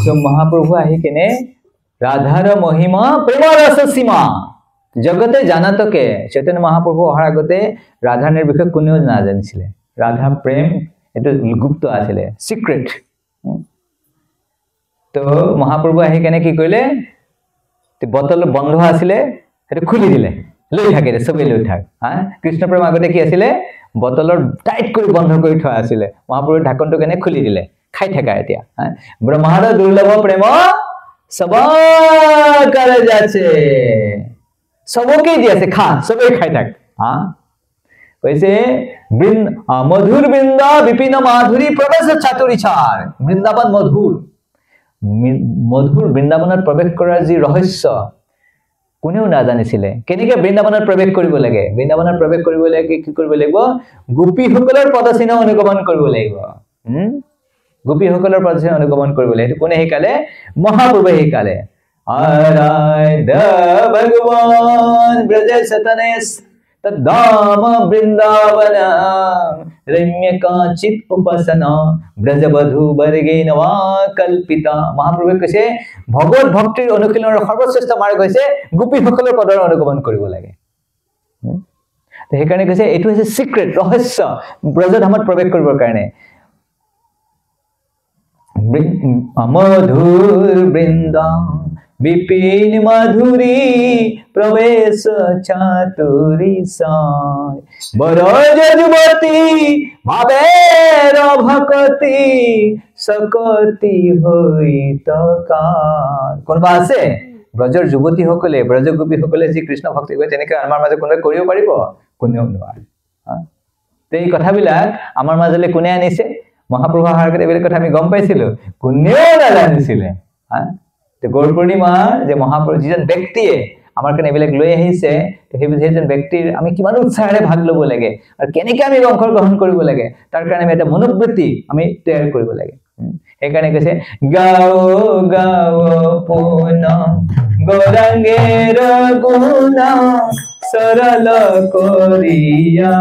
তো মহাপ্রভু আহি কেনে রাধার মহিমা প্রেম রস সীমা জগতে জানাতকে চৈতন্য মহাপ্রভু অহাৰ আগতে ৰাধাৰ বিষয়ে কোনেও নাজানিছিলে ৰাধা প্ৰেম এটো গুপ্ত আছিলে সিক্ৰেট তো মহাপ্ৰভু আহি কেনে কি কইলে তে বটল বন্ধ আছিলে এটো খুলি দিলে লৈ থাকে সবে লৈ থাক কৃষ্ণ প্ৰেম আগতে কি আছিলে বটলৰ টাইট কৰি বন্ধ কৰি থোৱা আছিলে মহাপ্ৰভু ঢাকনটো কেনে খুলি দিলে খাই থাকা এতিয়া ব্ৰহ্মাৰ দুৰ্লভ প্ৰেম সবা কৰে যাচ্ছে सबके दिए खा सबे खाई थाक वैसे मधुर बृंदा विपिन माधुरी प्रवेश चातुरी छार बृंदावन मधुर मधुर बृंदावনত प्रवेश কৰাৰ যি ৰহস্য কোনেও নাজানিছিলে কেনেকৈ বৃন্দাবনত প্ৰৱেশ কৰিব লাগে বৃন্দাবনত প্ৰৱেশ কৰিব লাগে কি কৰিব লাগিব গোপীসকলৰ পদচিহ্ন অনুগমন কৰিব লাগিব গোপীসকলৰ পদচিহ্ন অনুগমন কৰিব লাগিব কোনে শিকালে মহাপ্ৰভুৱে শিকালে आराध्य भगवान ब्रज सतनेस तद्धाम वृंदावन रम्य कांचित उपासना ब्रज बधु वर्गे नवा कल्पिता महाप्रभु कसे भगवत भक्तिर अनुशीलনৰ সৰ্বশ্ৰেষ্ঠ মাৰ্গ হৈছে গোপীসকলৰ পদৰ অনুগমন কৰিব লাগে তো হেকাৰণে কৈছে এটো হৈছে সিক্ৰেট ৰহস্য ব্ৰজধামত প্ৰৱেশ কৰিবৰ কাৰণে মধুৰ বৃন্দা विपिन माधुरी प्रवेश चातुरी साय बरज युवती भावेर भक्ति सकति हईत कान कोनबा আছে ব্ৰজৰ যুৱতী সকলে ব্ৰজ গোপী সকলে যি কৃষ্ণ ভক্তি কৰে তেনেকৈ আমাৰ মাজে কোনে কৰিব পাৰিব কোনেও নোৱাৰে এই কথাবিলাক আমাৰ মাজলে কোনে আনিছে মহাপ্ৰভু হাৰকে এই কথা আমি গম পাইছিলো কোনেও নাজানিছিলে তো গৌৰ পূৰ্ণিমা যে মহাপ্ৰভু যিজন ব্যক্তিয়ে আমাৰ কাৰণে এবিলাক লৈ আহিছে তো সেইজন ব্যক্তিৰ আমি কিমান উৎসাহেৰে ভাগ ল'ব লাগে আৰু কেনেকৈ আমি অংশগ্ৰহণ কৰিব লাগে তাৰ কাৰণে আমি এটা মনোবৃত্তি আমি তৈয়াৰ কৰিব লাগে সেইকাৰণে কৈছে গাও গাও পুন গৌৰাঙ্গেৰ গুণ সৰল কৰিয়া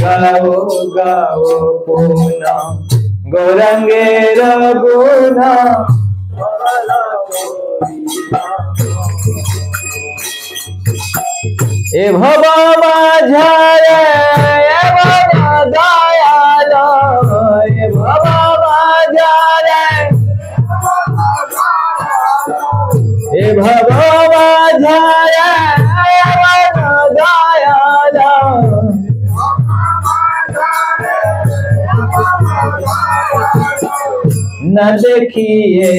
গাও গাও পুন गौरांगेर गुण ए भव माझारे दयाल ए भव माझारे ए भव माझारे दयाल न देखिए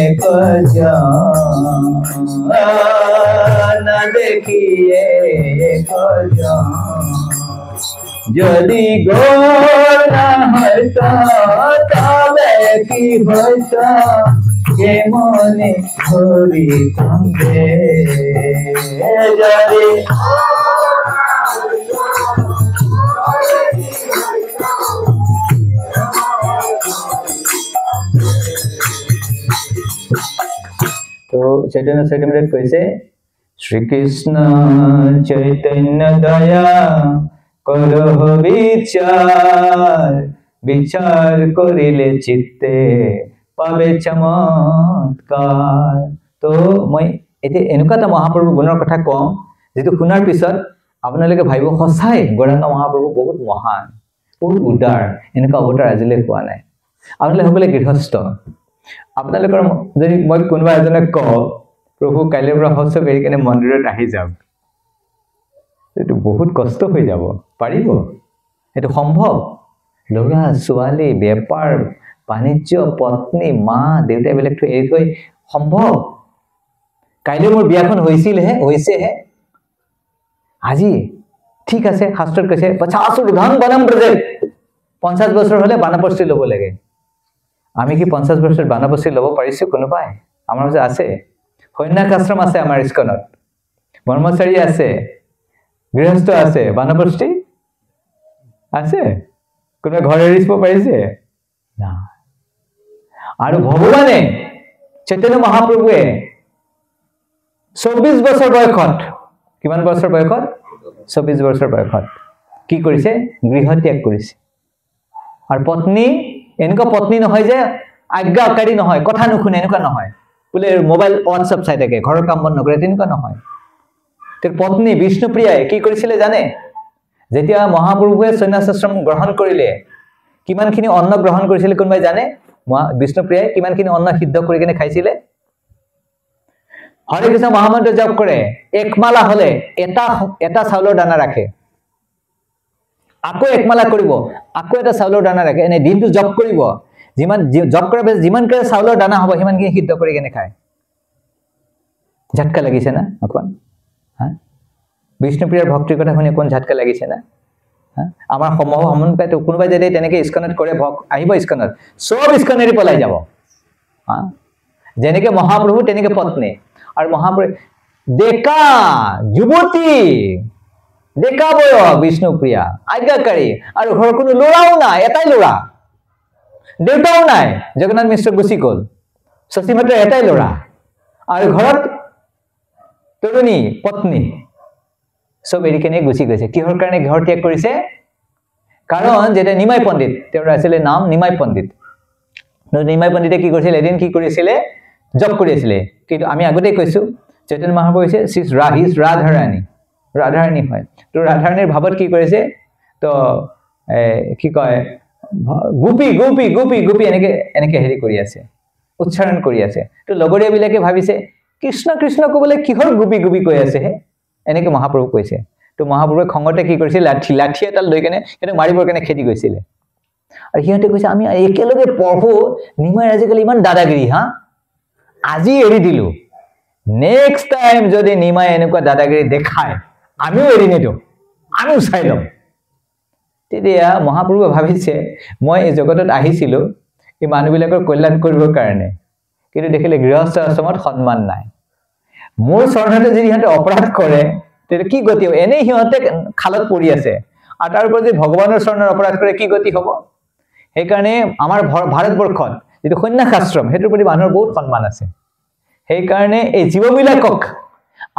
एक न देखिए एक यदि गौर न हता तबे की हता के मने हरि संगे यदि तो चैतन्य चैतन्य कैसे श्री कृष्ण चैतन्य दया करो विचार বিচার করিলে চিত্তে পাবে চমৎকার। তো মই এতিয়া এনেকুৱা এটা মহাপ্ৰভু গুণৰ কথা কম যেটো শুনাৰ পিছত আপোনালোকে ভাবিব সঁচাই গৌৰাঙ্গ মহাপ্ৰভু বহুত মহান, বহুত উদাৰ, এনেকুৱা অৱতাৰ আজিলৈ হোৱা নাই। আপোনালোকে সকলে গৃহস্থ, আপোনালোকৰ যদি মই কোনোবা এজনে কওঁ প্ৰভু কাইলৈৰ পৰা হস্ত এৰি কিনে মন্দিৰত আহি যাওক, এইটো বহুত কষ্ট হৈ যাব, পাৰিব? এইটো সম্ভৱ? ল'ৰা ছোৱালী, বেপাৰ বাণিজ্য, পত্নী, মা দেউতা এইবিলাকটো এৰি থৈ সম্ভৱ? কাইলৈ মোৰ বিয়াখন হৈছেহে, আজি ঠিক আছে, শাস্ত্ৰত কৈছে 50 ঊৰ্ধ্বং বনম ব্ৰজেত, 50 বছৰ হলে বানপ্ৰস্থি ল'ব লাগে। আমি কি 50 বছৰত বানপ্ৰস্থি ল'ব পাৰিছো? কোনোবাই আমাৰ মাজত আছে? সন্ন্যাস আশ্ৰম আছে আমাৰ ইস্কনত, ব্ৰহ্মচাৰী আছে, গৃহস্থ আছে, বানপ্ৰস্থি আছে? কোনোবাই ঘৰ এৰিব পাৰিছে? না। আৰু ভগৱানে চৈতন্য মহাপ্ৰভুৱে 24 বছৰ বয়সত, কিমান বছৰ বয়সত? 24 বছৰ বয়সত কি কৰিছে? গৃহ ত্যাগ কৰিছে। আৰু পত্নী এনেকুৱা পত্নী নহয় যে আজ্ঞাকাৰী নহয়, কথা নুশুনে, এনেকুৱা নহয়, বোলে মোবাইল হোৱাটছআপ চাই থাকে, ঘৰৰ কাম বন নকৰে, তেনেকুৱা নহয়। তেওঁৰ পত্নী বিষ্ণুপ্ৰিয়াই কি কৰিছিলে জানে? যেতিয়া মহাপ্ৰভুৱে সন্ন্যাসাশ্ৰম গ্ৰহণ কৰিলে কিমানখিনি অন্ন গ্ৰহণ কৰিছিলে কোনোবাই জানে? বিষ্ণুপ্ৰিয়াই কিমানখিনি অন্ন সিদ্ধ কৰি কিনে খাইছিলে? হৰে কৃষ্ণ মহামন্ত্ৰ জপ কৰে, একমালা হলে এটা চাউলৰ দানা ৰাখে, আকৌ একমালা কৰিব, আকৌ এটা চাউলৰ দানা ৰাখে, এনে দিনটো জপ কৰিব, যিমান জপ কৰাৰ পিছত যিমানকৈ চাউলৰ দানা হ'ব সিমানখিনি সিদ্ধ কৰি কিনে খায়। ঝাটকা লাগিছে না অকণ? বিষ্ণুপ্ৰিয়াৰ ভক্তিৰ কথা শুনি অকণ ঝাটকা লাগিছে না? আমাৰ সমন্বয়টো কোনোবাই যদি তেনেকৈ ইস্কনত কৰে, আহিব ইস্কনত, চব ইস্কন এৰি পলাই যাব। যেনেকৈ মহাপ্ৰভু তেনেকৈ পত্নী। আৰু মহাপ্ৰভু ডেকা যুৱতী, ডেকা বয়স বিষ্ণুপ্ৰিয়া, আজ্ঞাকাৰী, আৰু ঘৰৰ কোনো ল'ৰাও নাই, এটাই ল'ৰা, দেউতাও নাই, জগন্নাথ মিশ্ৰ গুচি গ'ল, শশী মাত্ৰ এটাই ল'ৰা, আৰু ঘৰত তৰুণী পত্নী, চব এৰি কিনে গুচি গৈছে। কিহৰ কাৰণে ঘৰ ত্যাগ কৰিছে? কাৰণ যেতিয়া নিমাই পণ্ডিত, তেওঁৰ আছিলে নাম নিমাই পণ্ডিত, নিমাই পণ্ডিতে কি কৰিছিলে? এদিন কি কৰিছিলে? জপ কৰি আছিলে। কিন্তু আমি আগতেই কৈছো চৈতন্য মহাপ্ৰভু হৈছে ৰাধাৰাণী হয়। তো ৰাধাৰাণীৰ ভাৱত কি কৰিছে? তো কি কয়, গোপী গোপী গোপী গোপী এনেকে হেৰি কৰি আছে, উচ্চাৰণ কৰি আছে। তো লগৰীয়াবিলাকে ভাবিছে কৃষ্ণ কৃষ্ণ ক'বলৈ কিহৰ গোপী গোপী কৈ আছে হে, এনেকে মহাপ্ৰভু কৈছে। তো মহাপ্ৰভুৱে খঙতে কি কৰিছিল? লাঠি এটা লৈ কেনে সিহঁতক মাৰিবৰ কাৰণে খেদি গৈছিলে। আৰু সিহঁতে কৈছে আমি একেলগে পঢ়ো, নিমাই আজিকালি ইমান দাদাগিৰি, আজি এৰি দিলো, নেক্সট টাইম যদি নিমাই এনেকুৱা দাদাগিৰি দেখায় আমিও এৰি নিদিওঁ, আমিও চাই ল'ম। তেতিয়া মহাপ্ৰভুৱে ভাবিছে মই এই জগতত আহিছিলো এই মানুহবিলাকৰ কল্যাণ কৰিবৰ কাৰণে, কিন্তু দেখিলে গৃহস্থ আশ্ৰমত সন্মান নাই। মোৰ চৰণতে যদি সিহঁতে অপৰাধ কৰে তেতিয়া কি গতি হ'ব? এনেই সিহঁতে খালত পৰি আছে, আৰু তাৰ ওপৰত যদি ভগৱানৰ চৰণৰ অপৰাধ কৰে কি গতি হ'ব? সেইকাৰণে আমাৰ ভাৰতবৰ্ষত যিটো সন্ন্যাস আশ্ৰম সেইটোৰ প্ৰতি মানুহৰ বহুত সন্মান আছে। সেইকাৰণে এই জীৱবিলাকক,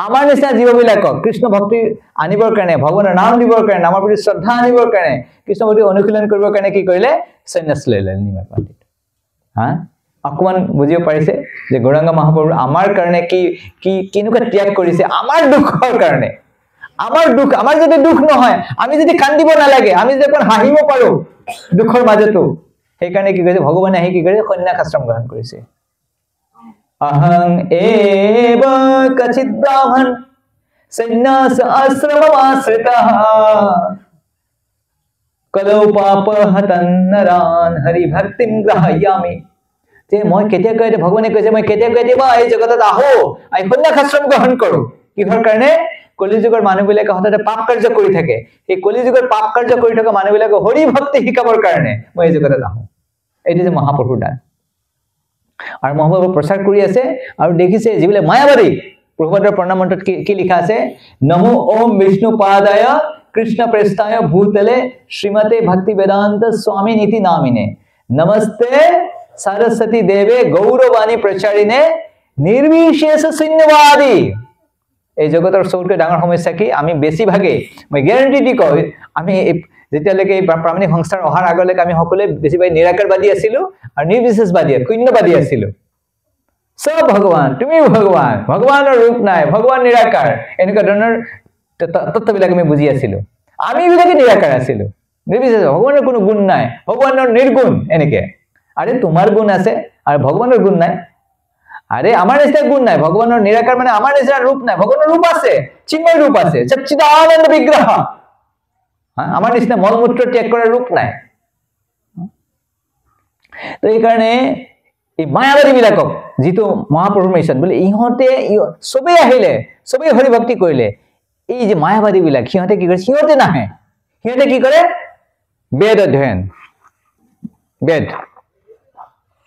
আমাৰ নিচিনা জীৱবিলাকক কৃষ্ণ ভক্তি আনিবৰ কাৰণে, ভগৱানৰ নাম দিবৰ কাৰণে, আমাৰ প্ৰতি শ্ৰদ্ধা আনিবৰ কাৰণে, কৃষ্ণ ভক্তি অনুশীলন কৰিবৰ কাৰণে কি কৰিলে? সন্ন্যাস লৈ ল'লে নিমাই পণ্ডিত। অকমান বুজিব পাৰিছে যে গৌৰাঙ্গ মহাপ্ৰভু আমাৰ কাৰণে কেনেকুৱা ত্যাগ কৰিছে, আমাৰ দুখৰ কাৰণে। আমাৰ দুখ, আমাৰ যদি দুখ নহয়, আমি যদি কান্দিব নালাগে, আমি যদি অকণ হাঁহিব পাৰো দুখৰ মাজতো, সেইকাৰণে কি কৰিছে? ভগৱানে আহি কি কৰিছে? সন্ন্যাস আশ্ৰম গ্ৰহণ কৰিছে। अहं एव कचित् ब्राह्मण सन्यास आश्रममाश्रितः कलौ पापहतं नरान् हरिभक्तिं ग्रहायामि। যে মই কেতিয়াকৈ, ভগৱানে কৈছে মই কেতিয়াবা এই জগতত আহো, এই সন্ন্যাস আশ্ৰম গ্ৰহণ কৰো। কিহৰ কাৰণে? কলিযুগৰ মানুহবিলাকে হঠাতে পাপ কাৰ্য কৰি থাকে, এই কলিযুগৰ পাপ কাৰ্য কৰি থকা মানুহবিলাকক হৰি ভক্তি শিকাবৰ কাৰণে মই এই জগতত আহো। এইটো যে মহাপ্ৰভুৰ দান। আৰু মহাপ্ৰভু প্ৰচাৰ কৰি আছে, আৰু দেখিছে যিবিলাক মায়াবাদী, প্ৰভুপাদৰ প্ৰণাম মন্ত্ৰত কি লিখা আছে? নমো ওম বিষ্ণু পাদায় কৃষ্ণ প্ৰেষ্ঠায় ভূতলে শ্ৰীমতে ভক্তি বেদান্ত স্বামী নীতি নামিনে নমস্তে सरस्वती देवे गौरवाणी प्रचारिणे निर्विशेष शून्यवादी। এই জগতৰ সবতকৈ ডাঙৰ সমস্যা কি? আমি বেছিভাগে, মই গ্যাৰান্টি দি কওঁ, আমি যেতিয়ালৈকে এই প্ৰামাণিক সংস্থাৰ অহাৰ আগলৈকে আমি সকলোৱে বেছিভাগ নিৰাকাৰবাদী আছিলো আৰু নিৰ্বিশেষবাদী শূন্যবাদী আছিলো সব ভগৱান তুমি ভগৱান ভগৱানৰ ৰূপ নাই ভগৱান নিৰাকাৰ এনেকুৱা ধৰণৰ তত্ত্ববিলাক আমি বুজি আছিলো আমি বিলাকে নিৰাকাৰ আছিলো নিৰ্বিশেষ ভগৱানৰ কোনো গুণ নাই ভগৱানৰ নিৰ্গুণ এনেকে আৰে তোমাৰ গুণ আছে আৰু ভগৱানৰ গুণ নাই আরে আমার নিশ্চয় গুণ নাই ভগবানের নিরাকার মানে আমার নিশ্চয় রূপ নাই ভগবানের রূপ আছে চিন্ময় রূপ আছে সচ্চিদানন্দ বিগ্রহ হ্যাঁ আমার নিশ্চয় মলমূত্র ত্যাগ করার রূপ নাই তো এই কারণে এই মায়াবাদী বিলাকক যেটো মহাপ্ৰভুৰ মিশন বলে ইহঁতে সবে আহিলে সবে হৰি ভক্তি কৰিলে এই যে মায়াবাদী বিলাক সিহঁতে কি কৰে সিহঁতে নাহে সিহঁতে কি কৰে বেদ অধ্যয়ন বেদ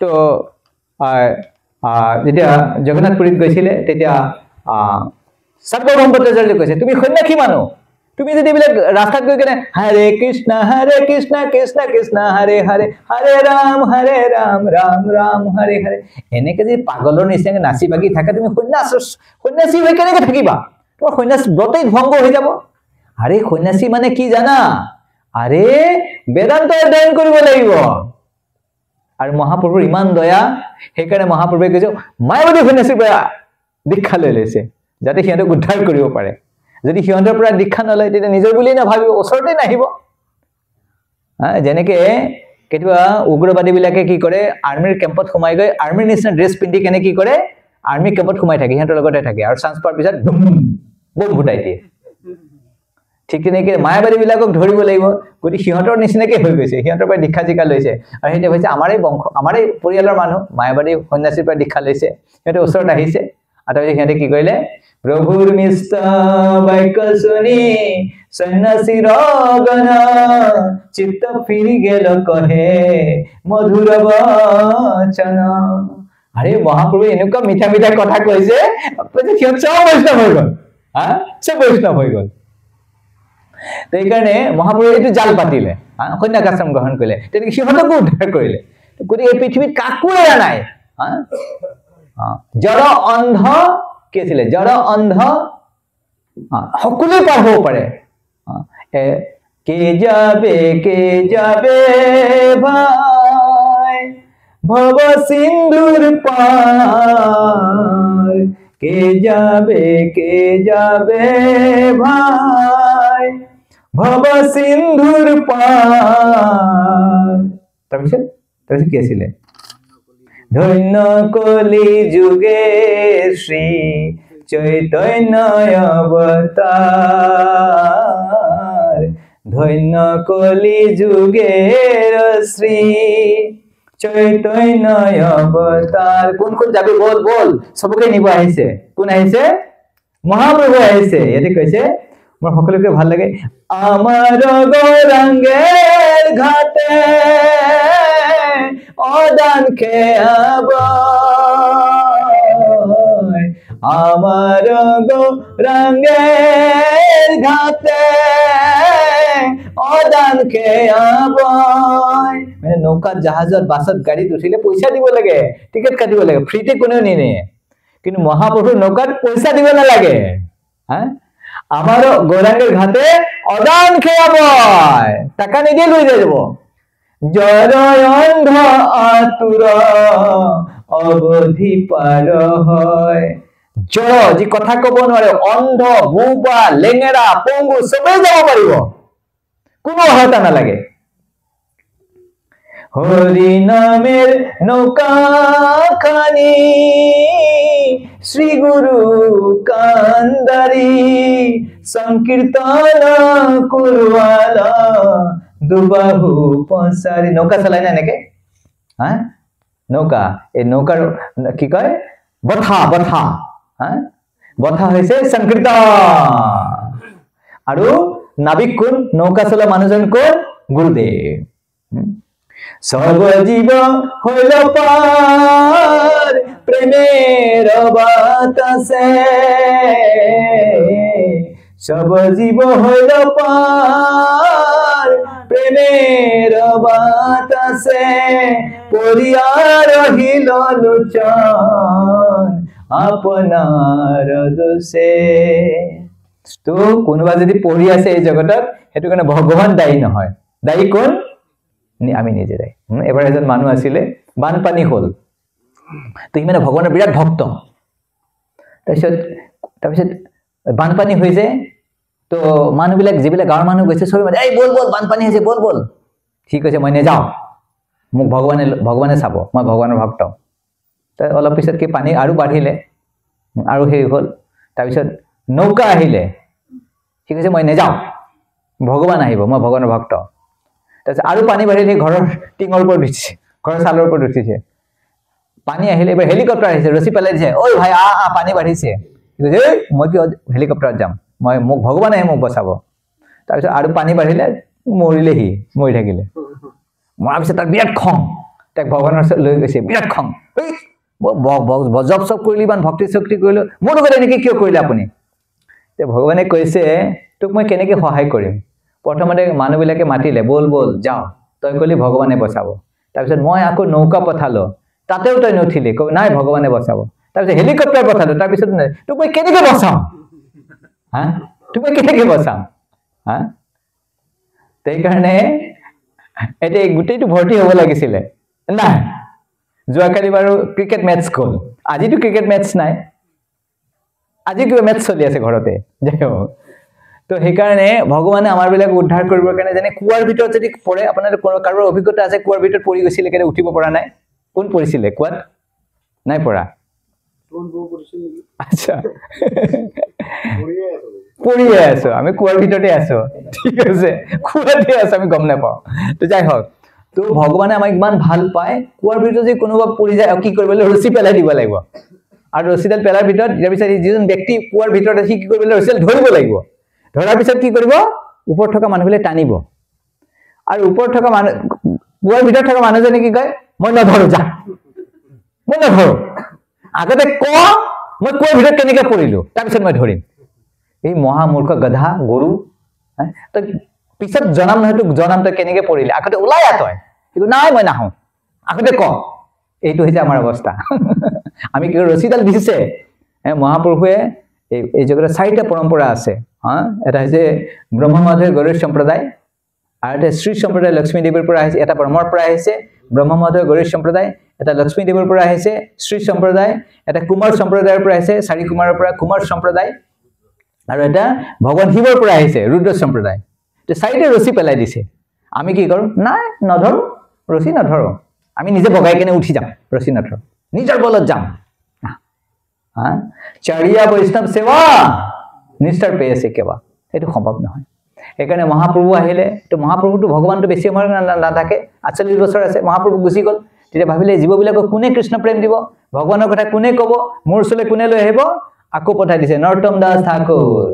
তো যেতিয়া জগন্নাথপুৰীত গৈছিলে তেতিয়া সাৰ্বভৌম ভট্টাচাৰ্য কৈছে তুমি সন্ন্যাসী মানুহ তুমি যদি বিলাক ৰাস্তাত গৈ কেনে হৰে কৃষ্ণ কৃষ্ণ কৃষ্ণ হৰে হৰে হৰে ৰাম ৰাম ৰাম হৰে হৰে এনেকে যে পাগলৰ নিচিনাকে নাচি বাগি থাকা তুমি সন্ন্যাসী হৈ কেনেকে থাকিবা তোমাৰ সন্ন্যাস ব্ৰতেই ভংগ হৈ যাব আৰে সন্ন্যাসী মানে কি জানা আৰে বেদান্ত অধ্যয়ন কৰিব লাগিব আৰু মহাপ্ৰভুৰ ইমান দয়া সেইকাৰণে মহাপ্ৰভুৱে কৈছে মায়াবাদী সন্ন্যাসীৰ পৰা দীক্ষা লৈ লৈছে যাতে সিহঁতক উদ্ধাৰ কৰিব পাৰে যদি সিহঁতৰ পৰা দীক্ষা নলয় তেতিয়া নিজৰ বুলি নাভাবিব ওচৰতে নাহিব যেনেকে কেতিয়াবা উগ্ৰবাদী বিলাকে কি কৰে আৰ্মিৰ কেম্পত সোমাই গৈ আৰ্মিৰ নিচিনা ড্ৰেছ পিন্ধি কেনে কি কৰে আৰ্মি কেম্পত সোমাই থাকে সিহঁতৰ লগতে থাকে আৰু চান্স পোৱাৰ পিছত বম ফুটাই দিয়ে ঠিক তেনেকে মায়াবাদী বিলাকক ধৰিব লাগিব গতি সিহঁতৰ নিচিনাকে হৈ গৈছে সিহঁতৰ পৰা দীক্ষা জিকা লৈছে আৰু সেইটো হৈছে আমাৰে বংশ আমাৰে পৰিয়ালৰ মানুহ মায়াবাদী সন্ন্যাসীৰ পৰা দীক্ষা লৈছে সিহঁতে ওচৰত আহিছে আৰু সিহঁতে কি কৰিলে প্ৰভুৰ মিষ্ট বাক্য শুনি সন্ন্যাসী ৰগন চিত্ত ফিৰি গেল কহে মধুৰ বচন আৰে মহাপ্ৰভু এনেকুৱা মিঠা মিঠা কথা কৈছে সিহঁত চব বৈষ্ণৱ হৈ গ'ল চব বৈষ্ণৱ হৈ গ'ল এই কাৰণে মহাপ্ৰভুৱে এইটো জাল পাতিলে সন্ন্যাসাশ্ৰম গ্ৰহণ কৰিলে তেনেকৈ সিহঁতকো উদ্ধাৰ কৰিলে গতিকে এই পৃথিৱীত কাকো এৰা নাই জড় অন্ধ কি আছিলে জড় অন্ধ সকলোৱে পাৰ হ'ব পাৰে কে যাবে ভাই ভৱ সিন্ধুৰ পাৰ কে যাবে ভাই ভৱ সিন্ধুৰ পাৰ তাৰপিছত কি আছিলে ধন্য কলি যুগে শ্ৰী চৈতন্য অৱতাৰ ধন্য কলি যুগে শ্ৰী চৈতন্য অৱতাৰ কোন কোন যাবি বল বল সবকে নিব আহিছে কোন আহিছে মহাপ্ৰভু আহিছে ইয়াতে কৈছে মোৰ সকলোকে ভাল লাগে আমাৰ গৌৰাঙ্গেৰ ঘাটে অদান খেয়াব আমাৰ গৌৰাঙ্গেৰ ঘাটে অদান খেয়াব মানে নৌকাত জাহাজত বাছত গাড়ীত উঠিলে পইচা দিব লাগে টিকেট কাটিব লাগে ফ্ৰীতে কোনেও নিনিয়ে কিন্তু মহাপ্ৰভুৰ নৌকাত পইচা দিব নালাগে আমার গৌরাঙ্গের ঘাটে অদান খেয়াব টাকা নিদিয়ে লৈ যাব জড় অন্ধ আতুর অবধি পার হয় জড় যি কথা কব নোৱাৰে অন্ধ বুবা লেঙেৰা পঙ্গু সবেই যাব পাৰিব কোনো হতা নালাগে হরি নামের নৌকা খানি শ্রী গুরু কান্দারি সংকীর্তন করওয়ালা দুবাহু পসারি নৌকা চলাই না এনেকে নৌকা এই নৌকাৰ কি কয় বথা বথা বথা হৈছে সংকীৰ্তন আৰু নাবিক কোন নৌকা চলা মানুহজন কোন গুৰুদেৱ সব জীব হইল পার প্রেমের বাতাসে সব জীব হইল পার প্রেমের বাতাসে পরিয়া রহিল লোচন আপনার দোষে তো কোনোবা যদি পঢ়ি আছে এই জগতত হেতু কাৰণে ভগৱান দায়ী নহয় দায়ী কোন আমি নিজে দায়ী এবাৰ এজন মানুহ আছিলে বানপানী হ'ল তো ই মানে ভগৱানৰ বিৰাট ভক্ত তাৰপিছত বানপানী হৈছে তো মানুহবিলাক যিবিলাক গাঁৱৰ মানুহ গৈছে সবে মানে এই বল বল বানপানী হৈছে বল বল ঠিক আছে মই নেযাওঁ মোক ভগৱানে চাব মই ভগৱানৰ ভক্ত তো অলপ পিছত কি পানী আৰু বাঢ়িলে আৰু হেৰি হ'ল তাৰপিছত নৌকা আহিলে ঠিক আছে মই নেযাওঁ ভগৱান আহিব মই ভগৱানৰ ভক্ত তাৰপিছত আৰু পানী বাঢ়িলে ঘৰৰ টিঙৰ ওপৰত উঠিছে ঘৰৰ চালৰ ওপৰত উঠিছে পানী আহিলে এবাৰ হেলিকপ্টাৰ আহিছে ৰছী পেলাই দিছে ঐ ভাই পানী বাঢ়িছে মই কি হেলিকপ্টাৰত যাম মই মোক ভগৱানে মোক বচাব তাৰপিছত আৰু পানী বাঢ়িলে মৰিলেহি মৰি থাকিলে মৰাৰ পিছত তাৰ বিৰাট খং তাক ভগৱানৰ লৈ গৈছে বিৰাট খং জপ চপ কৰিলি ইমান ভক্তি শক্তি কৰিলো মোৰ লগত এনেকৈ কিয় কৰিলে আপুনি তে ভগৱানে কৈছে তোক মই কেনেকৈ সহায় কৰিম প্ৰথমতে মানুহবিলাকে মাতিলে বল বল যাওঁ তই ক'লি ভগৱানে বচাব তাৰপিছত মই আকৌ নৌকা পঠালো তাতেও তই নুঠিলি নাই ভগৱানে বচাব তাৰপিছত হেলিকপ্টাৰ পঠালো তাৰপিছত তোক মই কেনেকৈ বচাম হা তোক মই কেনেকৈ বচাম হা সেইকাৰণে এতিয়া গোটেইটো ভৰ্তি হ'ব লাগিছিলে নাই যোৱাকালি বাৰু ক্ৰিকেট মেটচ গ'ল আজিতো ক্ৰিকেট মেটচ নাই আজি কিবা মেটচ চলি আছে ঘৰতে যাই হোক তো সেইকাৰণে ভগৱানে আমাৰবিলাক উদ্ধাৰ কৰিবৰ কাৰণে যেনে কুৱাৰ ভিতৰত যদি পৰে আপোনাৰ কাৰোবাৰ অভিজ্ঞতা আছে কুৱাৰ ভিতৰত পৰি গৈছিলে কেনে উঠিব পৰা নাই কোন পৰিছিলে কুৱাত নাই পৰা আচ্ছা পৰিয়ে আছো আমি কুৱাৰ ভিতৰতে আছো ঠিক আছে কুৱাতে আছো আমি গম নাপাওঁ তো যাই হওক তো ভগৱানে আমাক ইমান ভাল পায় কুৱাৰ ভিতৰত যদি কোনোবা পৰি যায় কি কৰিব লাগিব ৰছী পেলাই দিব লাগিব আৰু ৰছীডাল পেলাৰ ভিতৰত ইয়াৰ পিছত যিজন ব্যক্তি কুৱাৰ ভিতৰত আছে কি কৰিব লাগিব ৰছীডাল ধৰিব লাগিব ধৰাৰ পিছত কি কৰিব ওপৰত থকা মানুহবিলাক টানিব আৰু ওপৰত থকা মানুহ কুৱাৰ ভিতৰত থকা মানুহজনে কি কয় মই নধৰো যা মই নধৰো আগতে ক মই কুৱাৰ ভিতৰত কেনেকৈ পৰিলো তাৰপিছত মই ধৰিম এই মহামূৰ্খ গধা গৰু তই পিছত জনাম নহয় তোক জনাম তই কেনেকৈ পৰিলে আগতে ওলাই আহ তই কিন্তু নাই মই নাহো আগতে ক এইটো হৈছে আমাৰ অৱস্থা আমি কি ৰছীডাল দিছে মহাপুৰুষে এই জগতত 4টা পৰম্পৰা আছে এটা হৈছে ব্ৰহ্ম মাধৱ গৌড় সম্প্ৰদায় আৰু এটা শ্ৰী সম্প্ৰদায় লক্ষ্মী দেৱীৰ পৰা আহিছে এটা ব্ৰহ্মৰ পৰা আহিছে ব্ৰহ্ম মাধৱ গৌড় সম্প্ৰদায় এটা লক্ষ্মী দেৱীৰ পৰা আহিছে শ্ৰী সম্প্ৰদায় এটা কুমাৰ সম্প্ৰদায়ৰ পৰা আহিছে চাৰি কুমাৰৰ পৰা কুমাৰ সম্প্ৰদায় আৰু এটা ভগৱান শিৱৰ পৰা আহিছে ৰুদ্ৰ সম্প্ৰদায় তো 4টা ৰছী পেলাই দিছে আমি কি কৰোঁ নাই নধৰো ৰছী নধৰো আমি নিজে বগাই কেনে উঠি যাম ৰছী নধৰো নিজৰ বলত যাম চাৰিয়া বৈষ্ণৱ সেৱা নিষ্ঠাৰ পেয়েছে কেৱা এইটো সম্ভৱ নহয় সেইকাৰণে মহাপ্ৰভু আহিলে তো মহাপ্ৰভুটো ভগৱানটো বেছি সময় নাথাকে 48 বছৰ আছে মহাপ্ৰভু গুচি গ'ল তেতিয়া ভাবিলে জীৱবিলাকক কোনে কৃষ্ণ প্ৰেম দিব ভগৱানৰ কথা কোনে ক'ব মোৰ ওচৰলৈ কোনে লৈ আহিব আকৌ পঠাই দিছে নৰতম দাস ঠাকুৰ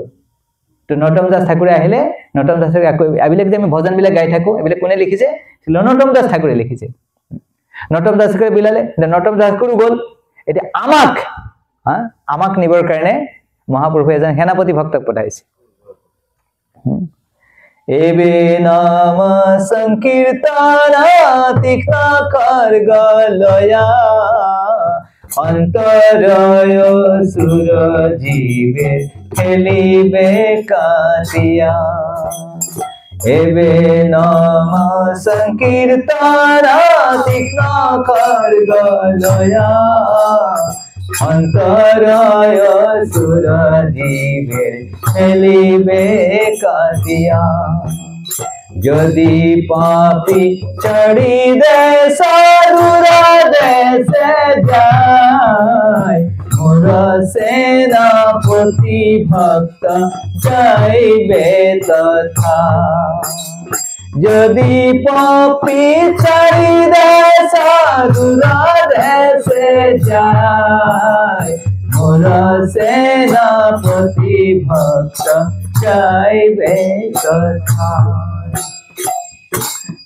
তো নৰতম দাস ঠাকুৰে আহিলে নৰতম দাস ঠাকুৰে আকৌ এইবিলাক যে আমি ভজনবিলাক গাই থাকোঁ এইবিলাক কোনে লিখিছে নৰতম দাস ঠাকুৰে লিখিছে নৰতম দাস ঠাকুৰে বিলালে নৰতম দাস ঠাকুৰো গ'ল এতিয়া আমাক নিবৰ কাৰণে মহাপ্ৰভু এজন সেনাপতি ভক্তক পঠাইছে এবে নাম সংকীৰ্তনা তীক্ষ্ণ খড়্গলয়া অন্তৰয় সুৰ জীবে খেলিবে কাটিয়া এবে নাম সংকীৰ্তনা তীক্ষ্ণ খড়্গলয়া অন্তরয় সুর জীবে খেলিবে কাটিয়া যদি পাপি চড়ি দে সাধুরা দেশে যায় মোর সেনাপতি ভক্ত যাইবে তথা যদি পাপি চড়ি দে সাধুরা দেশে যায় মোর সেনাপতি ভক্ত যাইবে তথা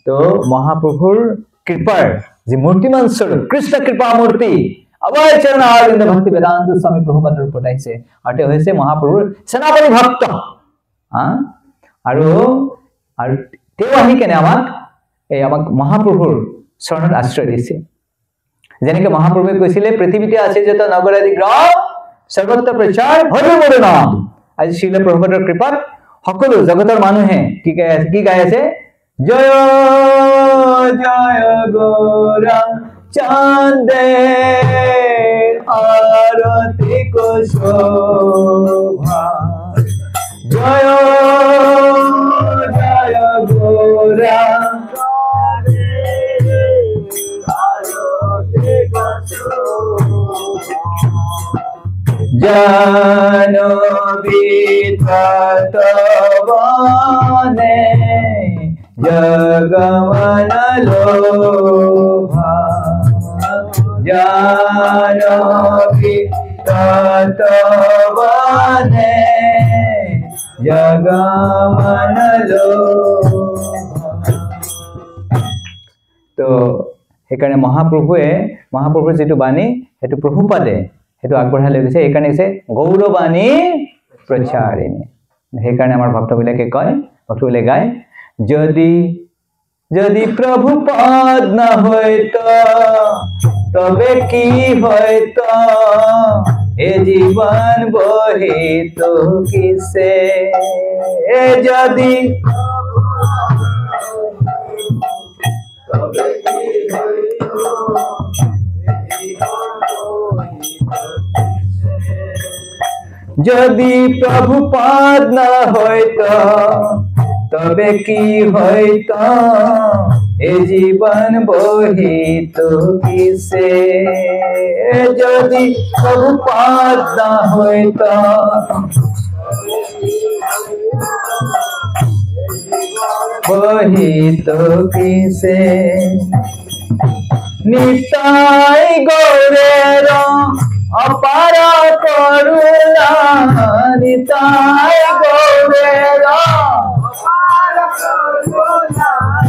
তো মহাপ্ৰভুৰ কৃপাৰ যে মূৰ্তিমান স্বৰূপ কৃষ্ণ কৃপা মূৰ্তি অভয় চৰণ অৰবিন্দ ভক্তি বেদান্ত স্বামী প্ৰভুপাদৰ ওপৰত আহিছে আৰু তেওঁ হৈছে মহাপ্ৰভুৰ সেনাপতি ভক্ত আৰু তেওঁ আহি কেনে আমাক মহাপ্ৰভুৰ চৰণত আশ্ৰয় দিছে যেনেকৈ মহাপ্ৰভুৱে কৈছিলে পৃথিৱীতে আছে যত নগৰাদি গ্ৰহ সৰ্বত্ৰ প্ৰচাৰ হৰি মোৰ নাম আজি শিল প্ৰভুপাদৰ কৃপাত সকলো জগতৰ মানুহে কি গাই আছে জয় জয় গৌৰা চান্দে আৰতি কো শোভা জয় জয় গৌৰা जानवी तत्वने जगमन लोभा जानवी तत्वने जगमन लोभा। तो সেইকাৰণে মহাপ্ৰভুৰ যেটো বাণী হেতু প্ৰভুপাদে হেতু আগবঢ়াই লৈ গৈছে এইকাৰণে কৈছে গৌৰবাণী প্ৰচাৰিণী। সেইকাৰণে আমাৰ ভক্তবিলাকে কয় ভক্তবিলাকে গায় যদি যদি প্ৰভুপাদ না হয়তো তবে কি হয়তো এ জীবন বহিত কিসে যদি যদি প্রভুপাদ না হয়তো তবে কি হয়তো এ জীবন বহিত কিসে যদি প্রভুপাদ না হয়তো বহিত কিসে নিতাই গৌরের অপার করুণা নিতাই গৌরের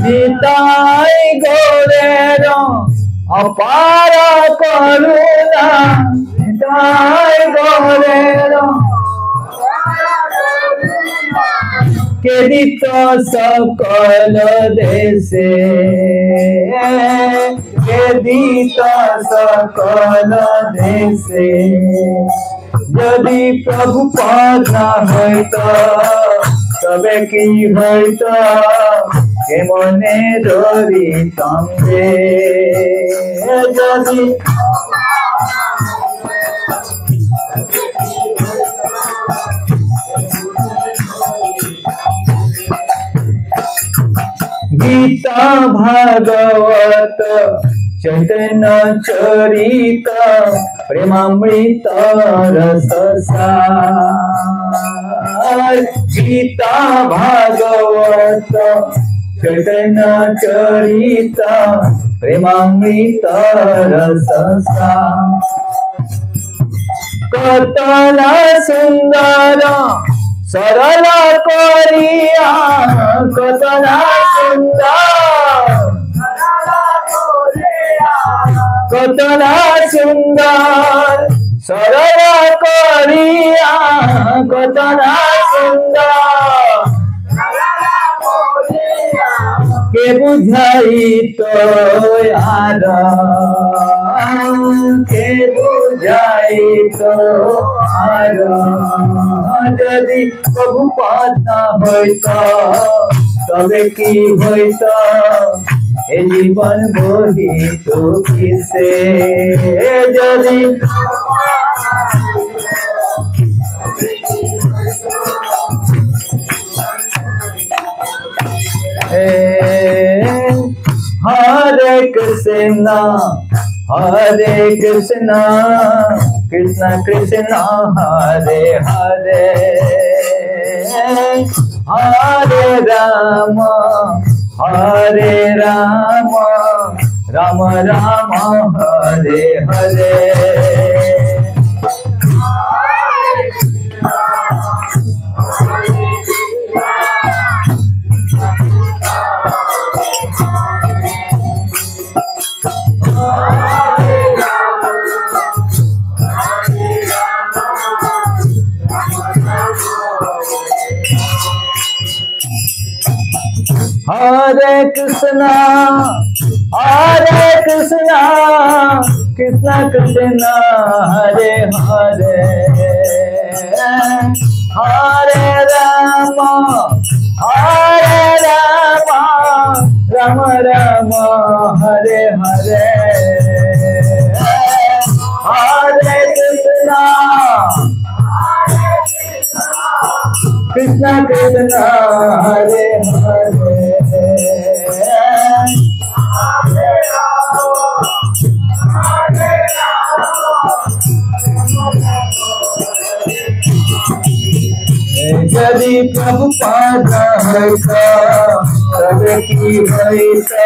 নিতাই গৌরের অপার করুণা নিতাই গৌরের কেদিত সকল দেশে কেদিত সকল দেশে যদি প্রভুপাদ না হইতো তবে কি হইতো কেমনে ধরিতাম রে যদি गीता भागवत चैतन्य चरित प्रेमामृत रससार गीता भागवत चैतन्य चरित प्रेमामृत रससार कतला सुंदर सरल करिया कतला सुंदर कतला सुंदर सरल करिया कतला सुंदर के बुझाई तो यार के बुझाई तो यार যদি প্রভুপাদ না হইতো তবে কি হইতো এ জীবন বহিত কিসে যদি हरे Krishna Krishna Krishna Hare Hare Hare Ram Ram Ram Hare Hare Hare Krishna Krishna Krishna Hare Hare Hare Rama, Rama Rama, Hare Hare, Hare Krishna, Krishna Krishna, Hare Hare. यदि प्रभुपाद होता तब की होता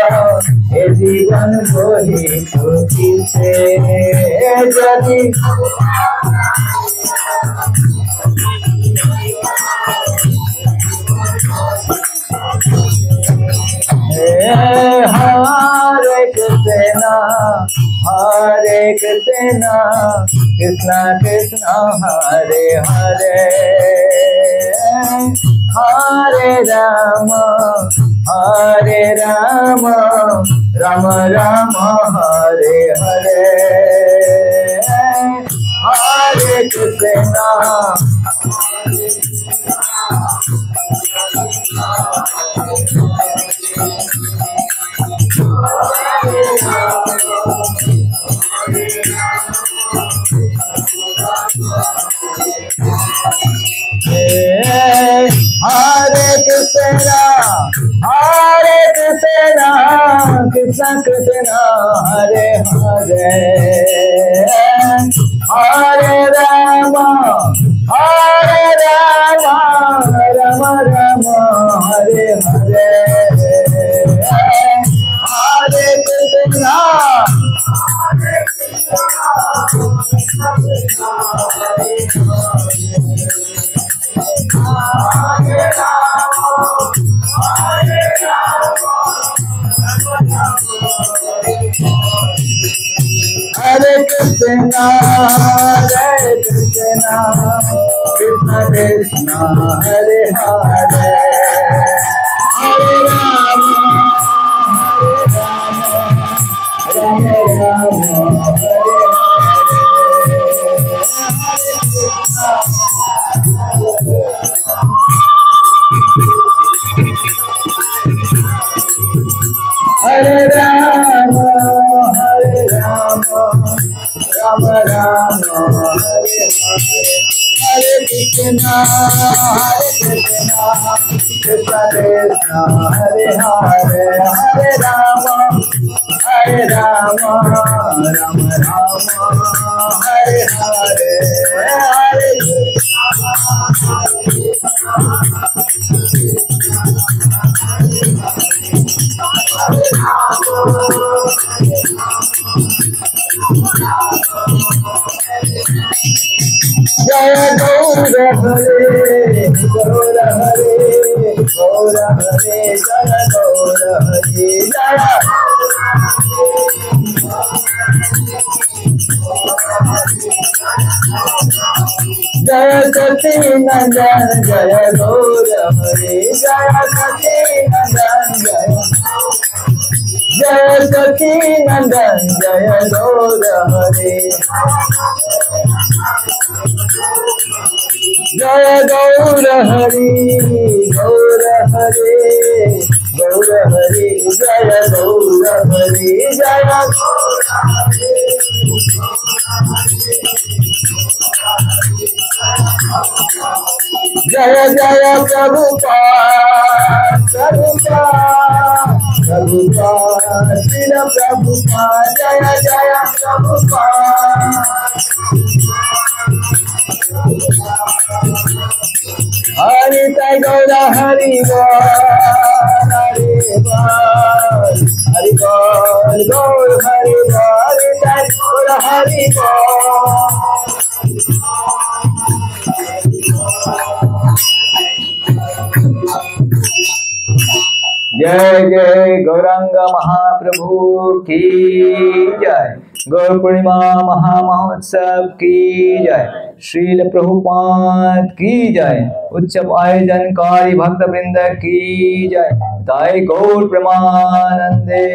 ये जीवन वही खुशी से यदि Hare Krishna, Hare Krishna, Krishna Krishna, Hare Hare, Hare Rama, Hare Rama, Rama Rama, Hare Hare, Hare Krishna. Hare Krishna, Hare Krishna, Krishna Krishna, Hare Hare, Hare Rama, Hare Rama, Rama Rama, Hare Hare, Hare Krishna. Hare Krishna, Hare Krishna, Krishna Krishna, Hare Hare, Hare Rama, Hare Rama, Hare Hare Rama, Hare Rama, Rama Rama, Hare Hare, Hare Krishna, Krishna Krishna, Hare Hare, Hare Rama, Rama Rama, Hare Hare, Hare Jaya Gaura Hare, Gaura Hare, Gaura Hare, Jaya Gaura Hare, Jaya Jaya Sati Nandan, Jaya Gaura Hare, Jaya Sati Nandan, Jaya Sati Nandan, Jaya Gaura Hare, Jaya Gaura Hare, Gaura Hare, Gaura Hare, Jaya Gaura Hare, Jaya Jaya Jaya Prabhupada, Prabhupada, Prabhupada, Srila Prabhupada, Jaya Jaya Prabhupada. Hari Sai Gaura Hari Bol, Hari Bol, Hari Bol, Gaur Hari Bol, Hari Sai Gaura Hari Bol. जय जय गौरांग महाप्रभु की जय, गौर पूर्णिमा महामहोत्सव की जय, श्रील प्रभुपाद की जय, उत्सव आयोजनकारी भक्त वृंद की जय, ताई गौर प्रेमानंदे।